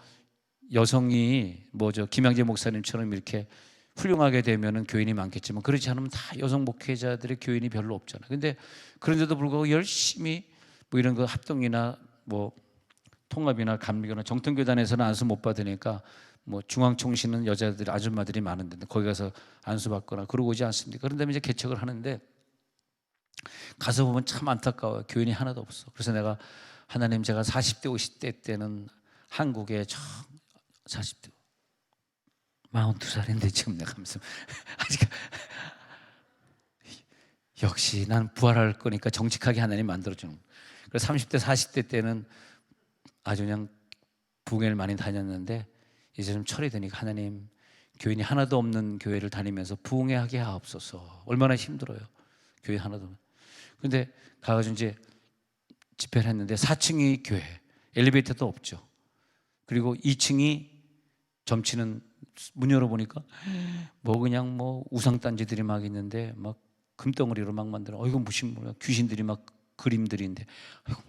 여성이 김양재 목사님처럼 이렇게 훌륭하게 되면은 교인이 많겠지만 그렇지 않으면 다 여성 목회자들의 교인이 별로 없잖아요. 근데 그런데도 불구하고 열심히 뭐 이런 거 합동이나 뭐 통합이나 감리교나 정통교단에서는 안수 못 받으니까 뭐 중앙총시는 여자들 아줌마들이 많은데 거기 가서 안수 받거나 그러고 오지 않습니까? 그런 다음에 이제 개척을 하는데 가서 보면 참 안타까워요. 교인이 하나도 없어. 그래서 내가 하나님 제가 40대 50대 때는 한국에 40대 42살인데 지금 내가 하면서 아직 역시 난 부활할 거니까 정직하게 하나님 만들어주는. 그래서 30대 40대 때는 아주 그냥 부흥회를 많이 다녔는데 이제 좀 철이 드니까 하나님 교인이 하나도 없는 교회를 다니면서 부흥회 하게 하옵소서. 얼마나 힘들어요. 교인 하나도 없는. 근데 가가지고 이제 집회를 했는데 4층이 교회, 엘리베이터도 없죠. 그리고 2층이 점치는 문 열어보니까 뭐 그냥 뭐 우상단지들이 막 있는데 막 금덩어리로 막 만들어. 이건 무슨 뭐야? 귀신들이 막 그림들인데. 아이고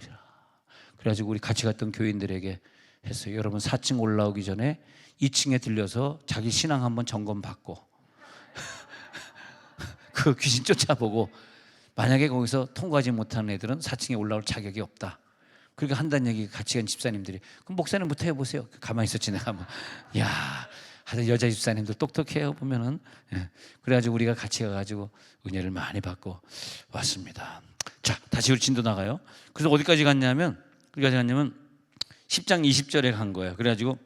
그래가지고 우리 같이 갔던 교인들에게 했어요. 여러분 4층 올라오기 전에 2층에 들려서 자기 신앙 한번 점검 받고 그 귀신 쫓아보고 만약에 거기서 통과하지 못하는 애들은 4층에 올라올 자격이 없다. 그러니까 한다는 얘기 같이 간 집사님들이 그럼 목사님부터 해보세요. 가만히 있었지 내가 뭐. 야 하여튼 여자 집사님들 똑똑해요 보면은. 그래가지고 우리가 같이 가가지고 은혜를 많이 받고 왔습니다. 자 다시 우리 진도 나가요. 그래서 어디까지 갔냐면 10장 20절에 간 거예요. 그래가지고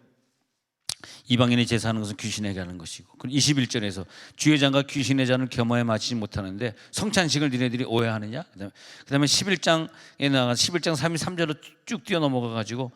이방인이 제사하는 것은 귀신에게 하는 것이고, 그리고 21절에서 주의 장과 귀신의 잔을 겸허에 마치지 못하는데 성찬식을 니네들이 오해하느냐. 그다음에 11장에 나가 11장 33절로 쭉 뛰어 넘어가가지고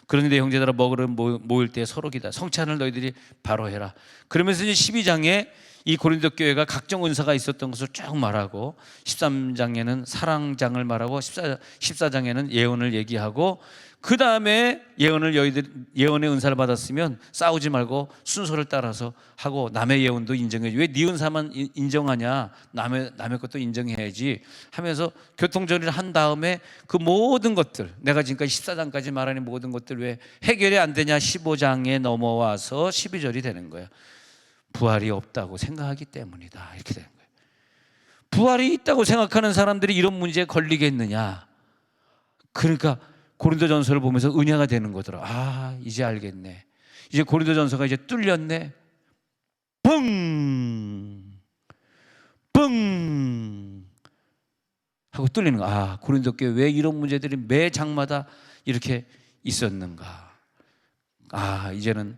그런데 형제들아 먹으러 모일 때 서로 기다 성찬을 너희들이 바로 해라. 그러면서 이제 12장에 이 고린도 교회가 각종 은사가 있었던 것을 쭉 말하고 13장에는 사랑장을 말하고 14장에는 예언을 얘기하고 그 다음에 예언의 은사를 받았으면 싸우지 말고 순서를 따라서 하고 남의 예언도 인정해야지. 왜 네 은사만 인정하냐? 남의 것도 인정해야지 하면서 교통정리를 한 다음에 그 모든 것들 내가 지금까지 14장까지 말하는 모든 것들 왜 해결이 안 되냐? 15장에 넘어와서 12절이 되는 거예요. 부활이 없다고 생각하기 때문이다. 이렇게 되는 거예요. 부활이 있다고 생각하는 사람들이 이런 문제에 걸리겠느냐? 그러니까 고린도전서를 보면서 은혜가 되는 거더라. 이제 알겠네. 이제 고린도전서가 이제 뚫렸네. 뻥 하고 뚫리는 거야. 고린도 교회 왜 이런 문제들이 매 장마다 이렇게 있었는가? 이제는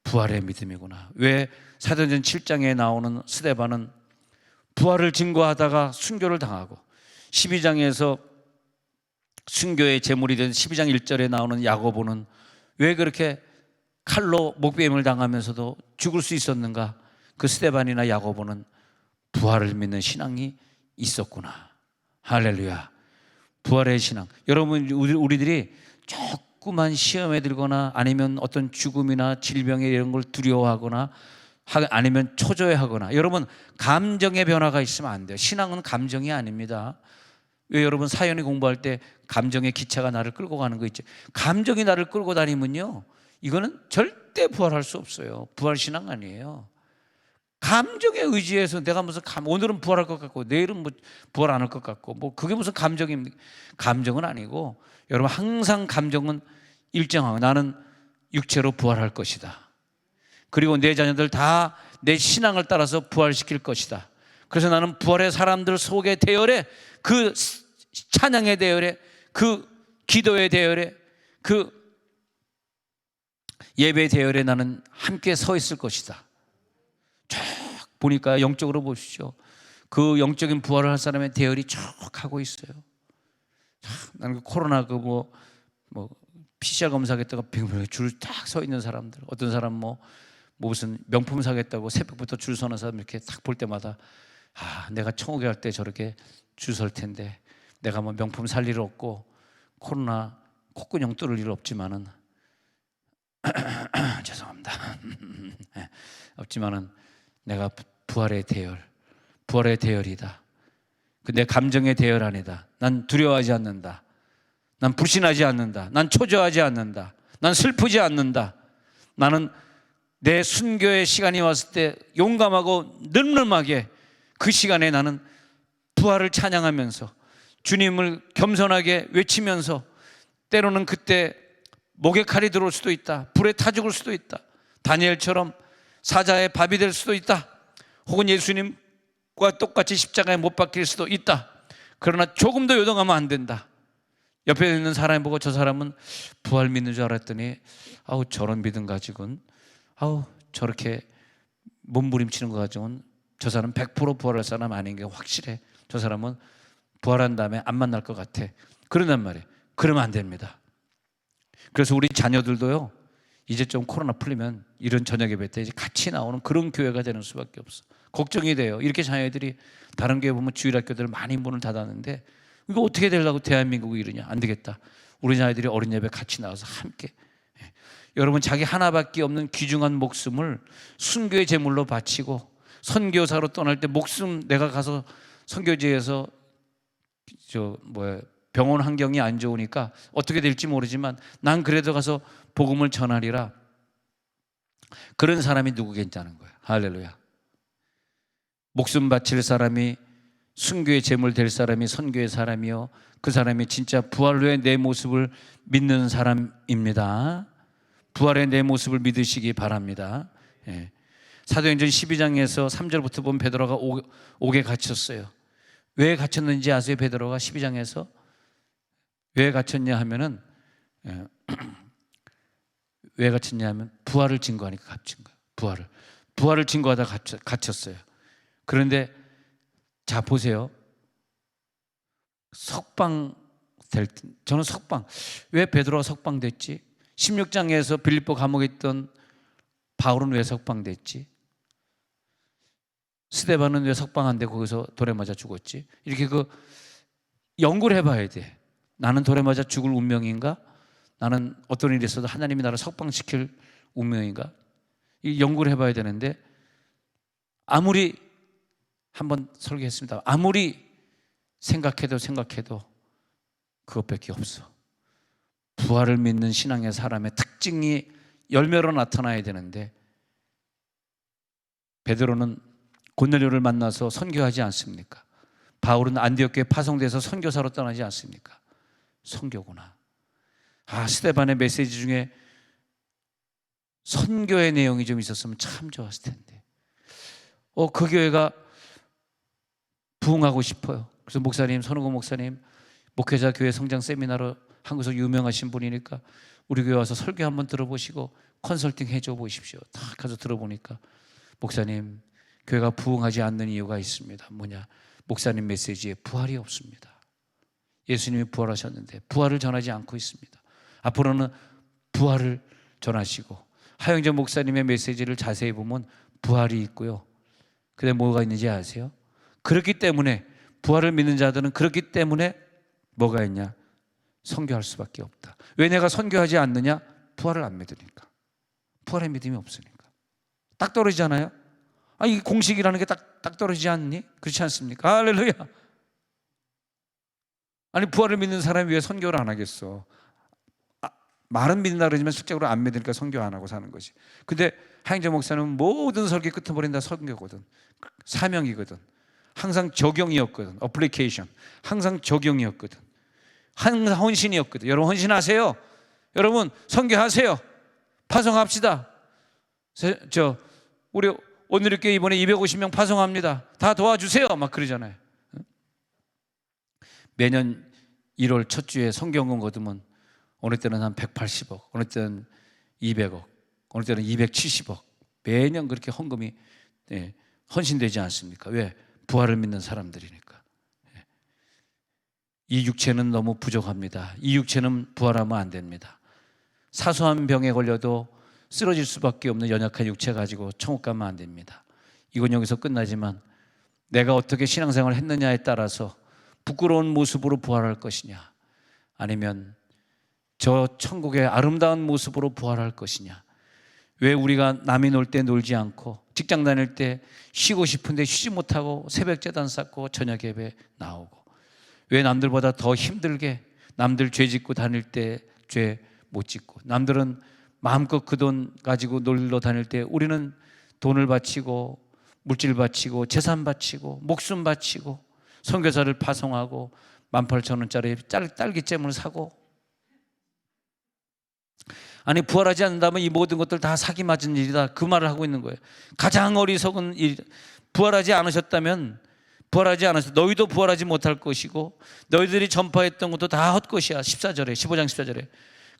부활의 믿음이구나. 왜 사도행전 7장에 나오는 스데반은 부활을 증거하다가 순교를 당하고 12장에서 순교의 제물이 된 12장 1절에 나오는 야고보는 왜 그렇게 칼로 목베임을 당하면서도 죽을 수 있었는가? 그 스데반이나 야고보는 부활을 믿는 신앙이 있었구나. 할렐루야. 부활의 신앙. 여러분 우리들이 조그만 시험에 들거나 아니면 어떤 죽음이나 질병에 이런 걸 두려워하거나 아니면 초조해하거나 여러분 감정의 변화가 있으면 안 돼요. 신앙은 감정이 아닙니다. 왜 여러분 사연이 공부할 때 감정의 기차가 나를 끌고 가는 거 있죠. 감정이 나를 끌고 다니면요 이거는 절대 부활할 수 없어요. 부활 신앙 아니에요. 감정에 의지해서 내가 무슨 오늘은 부활할 것 같고 내일은 뭐 부활 안 할 것 같고 뭐 그게 무슨 감정입니까? 감정은 아니고 여러분 항상 감정은 일정하고 나는 육체로 부활할 것이다. 그리고 내 자녀들 다 내 신앙을 따라서 부활시킬 것이다. 그래서 나는 부활의 사람들 속의 대열에 그 찬양의 대열에 그 기도의 대열에 그 예배 대열에 나는 함께 서 있을 것이다. 쭉 보니까 영적으로 보십시오. 그 영적인 부활을 할 사람의 대열이 쭉 하고 있어요. 나는 그 코로나 뭐 PCR 검사하겠다고 줄 딱 서 있는 사람들, 어떤 사람 뭐 무슨 명품 사겠다고 새벽부터 줄 서는 사람 이렇게 딱 볼 때마다 내가 천국에 갈 때 저렇게 줄 설 텐데, 내가 뭐 명품 살 일 없고 코로나 콧구녕 뚫을 일 없지만은 죄송합니다. 없지만은 내가 부활의 대열이다. 내 감정의 대열 아니다. 난 두려워하지 않는다. 난 불신하지 않는다. 난 초조하지 않는다. 난 슬프지 않는다. 나는 내 순교의 시간이 왔을 때 용감하고 늠름하게 그 시간에 나는 부활을 찬양하면서 주님을 겸손하게 외치면서, 때로는 그때 목에 칼이 들어올 수도 있다. 불에 타 죽을 수도 있다. 다니엘처럼 사자의 밥이 될 수도 있다. 혹은 예수님과 똑같이 십자가에 못 박힐 수도 있다. 그러나 조금 더 요동하면 안 된다. 옆에 있는 사람 보고 저 사람은 부활 믿는 줄 알았더니 저런 믿음 가지고는 저렇게 몸부림치는 거 가지고는 저 사람은 100% 부활할 사람 아닌 게 확실해. 저 사람은 부활한 다음에 안 만날 것 같아. 그런단 말이에요. 그러면 안 됩니다. 그래서 우리 자녀들도요, 이제 좀 코로나 풀리면 이런 저녁 예배 때 같이 나오는 그런 교회가 되는 수밖에 없어. 걱정이 돼요. 이렇게 자녀들이 다른 교회 보면 주일학교들 많이 문을 닫았는데 이거 어떻게 되려고 대한민국이 이러냐. 안 되겠다. 우리 자녀들이 어린 예배 같이 나와서 함께. 여러분, 자기 하나밖에 없는 귀중한 목숨을 순교의 제물로 바치고 선교사로 떠날 때 목숨, 내가 가서 선교지에서 병원 환경이 안 좋으니까 어떻게 될지 모르지만 난 그래도 가서 복음을 전하리라. 그런 사람이 누구겠냐는 거예요. 할렐루야. 목숨 바칠 사람이, 순교의 제물 될 사람이 선교의 사람이요, 그 사람이 진짜 부활 후에 내 모습을 믿는 사람입니다. 부활의 내 모습을 믿으시기 바랍니다. 사도행전 12장에서 3절부터 보면 베드로가 옥에 갇혔어요. 왜 갇혔는지 아세요? 베드로가 12장에서 왜 갇혔냐 하면은 왜 갇혔냐 하면 부활을 증거하니까 갇힌 거예요. 부활을 증거하다 갇혔어요. 그런데 자 보세요. 저는 왜 베드로가 석방됐지? 16장에서 빌립보 감옥에 있던 바울은 왜 석방됐지? 스데반은 왜 석방 안 되고 거기서 돌에 맞아 죽었지? 이렇게 연구를 해봐야 돼. 나는 돌에 맞아 죽을 운명인가? 나는 어떤 일이 있어도 하나님이 나를 석방시킬 운명인가? 이 연구를 해봐야 되는데, 아무리 한번 설교했습니다. 아무리 생각해도 그것밖에 없어. 부활을 믿는 신앙의 사람의 특징이 열매로 나타나야 되는데, 베드로는 고넬료를 만나서 선교하지 않습니까? 바울은 안디옥 교회에 파송돼서 선교사로 떠나지 않습니까? 선교구나. 스데반의 메시지 중에 선교의 내용이 좀 있었으면 참 좋았을 텐데. 그 교회가 부흥하고 싶어요. 그래서 목사님, 손흥호 목사님, 목회자 교회 성장 세미나로 한국에서 유명하신 분이니까 우리 교회 와서 설교 한번 들어보시고 컨설팅 해줘 보십시오. 딱 가서 들어보니까, 목사님, 교회가 부흥하지 않는 이유가 있습니다. 뭐냐? 목사님 메시지에 부활이 없습니다. 예수님이 부활하셨는데 부활을 전하지 않고 있습니다. 앞으로는 부활을 전하시고, 하영재 목사님의 메시지를 자세히 보면 부활이 있고요, 그다음에 뭐가 있는지 아세요? 그렇기 때문에 부활을 믿는 자들은 그렇기 때문에 뭐가 있냐? 선교할 수밖에 없다. 왜 내가 선교하지 않느냐? 부활을 안 믿으니까. 부활의 믿음이 없으니까. 딱 떨어지잖아요. 이 공식이라는 게 딱 떨어지지 않니? 그렇지 않습니까? 할렐루야. 부활을 믿는 사람이 왜 선교를 안 하겠어? 말은 믿는다 그러지만 실제로 안 믿으니까 선교 안 하고 사는 거지. 근데 하영재 목사는 모든 설교 끝머리는 다 선교거든. 사명이거든. 항상 적용이었거든. 어플리케이션. 항상 적용이었거든. 항상 헌신이었거든. 여러분 헌신하세요. 여러분 선교하세요. 파송합시다. 우리 오늘교회 이번에 250명 파송합니다. 다 도와주세요. 막 그러잖아요. 매년 1월 첫 주에 성경건 거두면 어느 때는 한 180억, 어느 때는 200억, 어느 때는 270억. 매년 그렇게 헌금이 헌신되지 않습니까? 왜? 부활을 믿는 사람들이니까. 이 육체는 너무 부족합니다. 이 육체는 부활하면 안 됩니다. 사소한 병에 걸려도 쓰러질 수밖에 없는 연약한 육체 가지고 천국 가면 안 됩니다. 이건 여기서 끝나지만 내가 어떻게 신앙생활을 했느냐에 따라서 부끄러운 모습으로 부활할 것이냐, 아니면 저 천국의 아름다운 모습으로 부활할 것이냐. 왜 우리가 남이 놀 때 놀지 않고 직장 다닐 때 쉬고 싶은데 쉬지 못하고 새벽 제단 쌓고 저녁 예배 나오고, 왜 남들보다 더 힘들게 남들 죄 짓고 다닐 때 죄 못 짓고, 남들은 마음껏 그 돈 가지고 놀러 다닐 때 우리는 돈을 바치고 물질 바치고 재산 바치고 목숨 바치고 선교사를 파송하고 18,000원짜리 딸기잼을 사고. 아니, 부활하지 않는다면 이 모든 것들 다 사기 맞은 일이다, 그 말을 하고 있는 거예요. 가장 어리석은 일. 부활하지 않으셨다면, 부활하지 않았어, 너희도 부활하지 못할 것이고 너희들이 전파했던 것도 다 헛것이야. 14절에, 15장 14절에.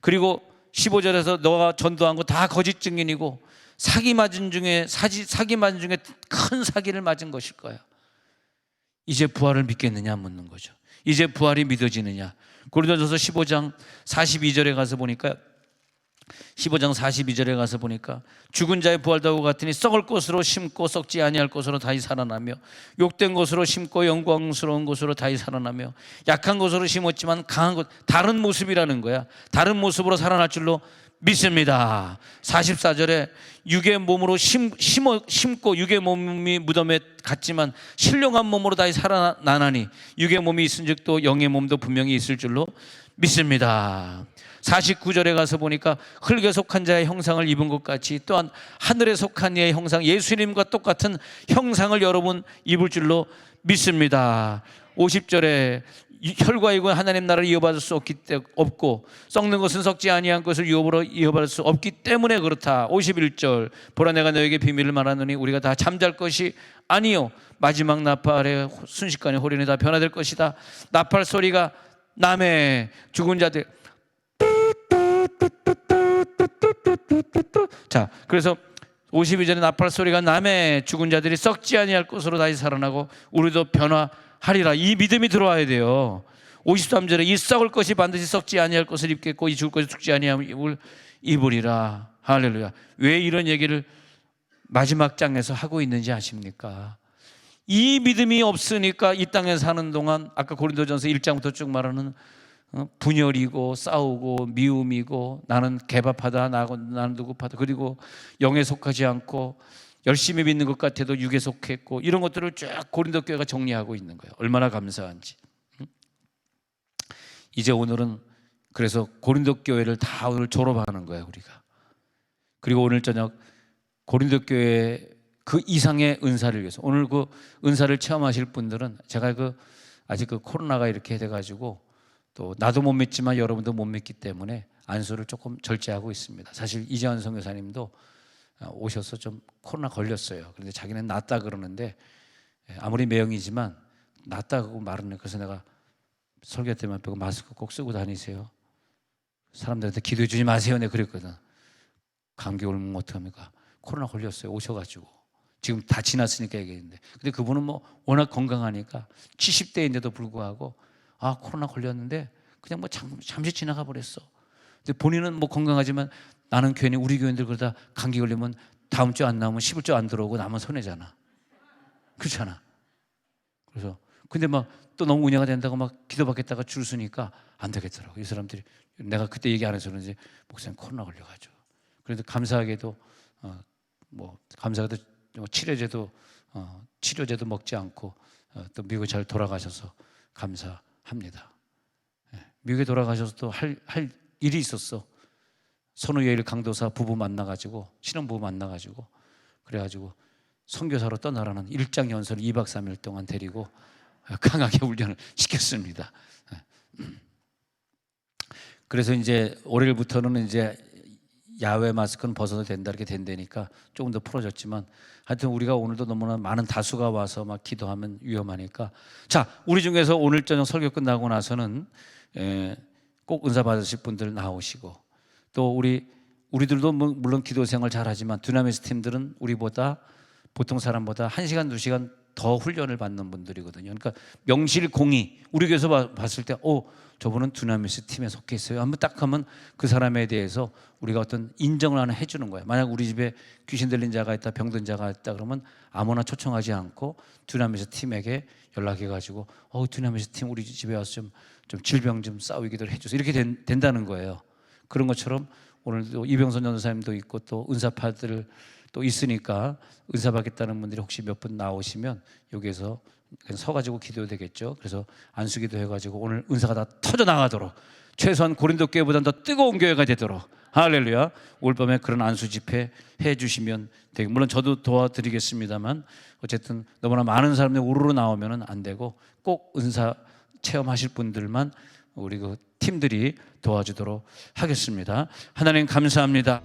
그리고 15절에서 너가 전도한 거 다 거짓 증인이고 사기 맞은 중에 큰 사기를 맞은 것일 거야. 이제 부활을 믿겠느냐 묻는 거죠. 이제 부활이 믿어지느냐. 고린도전서 15장 42절에 가서 보니까, 15장 42절에 가서 보니까 죽은 자의 부활도 같으니 썩을 것으로 심고 썩지 아니할 것으로 다시 살아나며, 욕된 것으로 심고 영광스러운 것으로 다시 살아나며, 약한 것으로 심었지만 강한 것, 다른 모습이라는 거야. 다른 모습으로 살아날 줄로 믿습니다. 44절에 육의 몸으로 심고 육의 몸이 무덤에 갔지만 신령한 몸으로 다시 살아나나니 육의 몸이 있은즉 또 영의 몸도 분명히 있을 줄로 믿습니다. 49절에 가서 보니까 흙에 속한 자의 형상을 입은 것 같이 또한 하늘에 속한 이의 형상, 예수님과 똑같은 형상을 여러분 입을 줄로 믿습니다. 50절에 혈과 육은 하나님 나라를 이어받을 수 없고 썩는 것은 썩지 아니한 것을 유업으로 이어받을 수 없기 때문에 그렇다. 51절, 보라 내가 너에게 비밀을 말하노니 우리가 다 잠잘 것이 아니요 마지막 나팔의 순식간에 호련이 다 변화될 것이다. 나팔 소리가 남의 죽은 자들. 자, 그래서 52절에 나팔 소리가 남의 죽은 자들이 썩지 아니할 것으로 다시 살아나고 우리도 변화하리라. 이 믿음이 들어와야 돼요. 53절에 이 썩을 것이 반드시 썩지 아니할 것을 입겠고 이 죽을 것이 죽지 아니함을 입으리라. 할렐루야. 왜 이런 얘기를 마지막 장에서 하고 있는지 아십니까? 이 믿음이 없으니까 이 땅에 사는 동안 아까 고린도전서 1장부터 쭉 말하는 분열이고 싸우고 미움이고 나는 개밥하다, 나는 누구파다, 그리고 영에 속하지 않고 열심히 믿는 것 같아도 육에 속했고, 이런 것들을 쫙 고린도 교회가 정리하고 있는 거예요. 얼마나 감사한지. 이제 오늘은 그래서 고린도 교회를 다 오늘 졸업하는 거예요, 우리가. 그리고 오늘 저녁 고린도 교회 그 이상의 은사를 위해서, 오늘 그 은사를 체험하실 분들은 제가 아직 코로나가 이렇게 돼가지고 또 나도 못 믿지만 여러분도 못 믿기 때문에 안수를 조금 절제하고 있습니다. 사실 이재환 선교사님도 오셔서 좀 코로나 걸렸어요. 그런데 자기는 낫다 그러는데, 아무리 매형이지만 낫다고 말은 해. 그래서 내가 설교 때만 빼고 마스크 꼭 쓰고 다니세요, 사람들한테 기도해 주지 마세요, 내가 그랬거든. 감기 오면 어떡합니까? 코로나 걸렸어요, 오셔가지고. 지금 다 지났으니까 얘기했는데, 근데 그분은 뭐 워낙 건강하니까 70대인데도 불구하고 코로나 걸렸는데 그냥 뭐 잠시 지나가 버렸어. 근데 본인은 뭐 건강하지만 나는 괜히 우리 교인들 그러다 감기 걸리면 다음 주 안 나오면 10일 안 들어오고 나만 손해잖아. 그렇잖아. 그래서 근데 막 또 너무 은혜가 된다고 막 기도받겠다가 줄 서니까 안 되겠더라고. 이 사람들이, 내가 그때 얘기 안 해서 그런지 목사님 코로나 걸려가지고. 그래도 감사하게도 치료제도 먹지 않고 또 미국에 잘 돌아가셔서 감사합니다. 미국에 돌아가셔서 또 할 일이 있었어. 선우예일 강도사 부부 만나가지고, 신혼부부 만나가지고, 그래가지고 선교사로 떠나라는 일장 연설을 2박 3일 동안 데리고 강하게 훈련을 시켰습니다. 그래서 이제 월요일부터는 이제 야외 마스크는 벗어도 된다 이렇게 된다니까 조금 더 풀어졌지만, 하여튼 우리가 오늘도 너무나 많은 다수가 와서 막 기도하면 위험하니까, 자, 우리 중에서 오늘 저녁 설교 끝나고 나서는 꼭 은사 받으실 분들 나오시고, 또 우리들도 물론 기도 생활 잘하지만 두나미스 팀들은 우리보다, 보통 사람보다 1시간 2시간 더 훈련을 받는 분들이거든요. 그러니까 명실공히 우리 교회에서 봤을 때 저분은 두나미스 팀에 속해 있어요. 한번 딱 하면 그 사람에 대해서 우리가 어떤 인정을 하나 해주는 거예요. 만약 우리 집에 귀신 들린 자가 있다, 병든 자가 있다 그러면 아무나 초청하지 않고 두나미스 팀에게 연락해가지고 두나미스 팀 우리 집에 와서 좀 질병 좀 싸우기도 해줘서 이렇게 된다는 거예요. 그런 것처럼 오늘도 이병선 전도사님도 있고 또 은사파들 또 있으니까 은사 받겠다는 분들이 혹시 몇 분 나오시면 여기에서 그냥 서가지고 기도해도 되겠죠. 그래서 안수기도 해가지고 오늘 은사가 다 터져 나가도록 최소한 고린도 교회보다 더 뜨거운 교회가 되도록 할렐루야. 올 밤에 그런 안수 집회 해주시면 되고 물론 저도 도와드리겠습니다만 어쨌든 너무나 많은 사람들이 우르르 나오면 안 되고 꼭 은사 체험하실 분들만 우리 그 팀들이 도와주도록 하겠습니다. 하나님 감사합니다.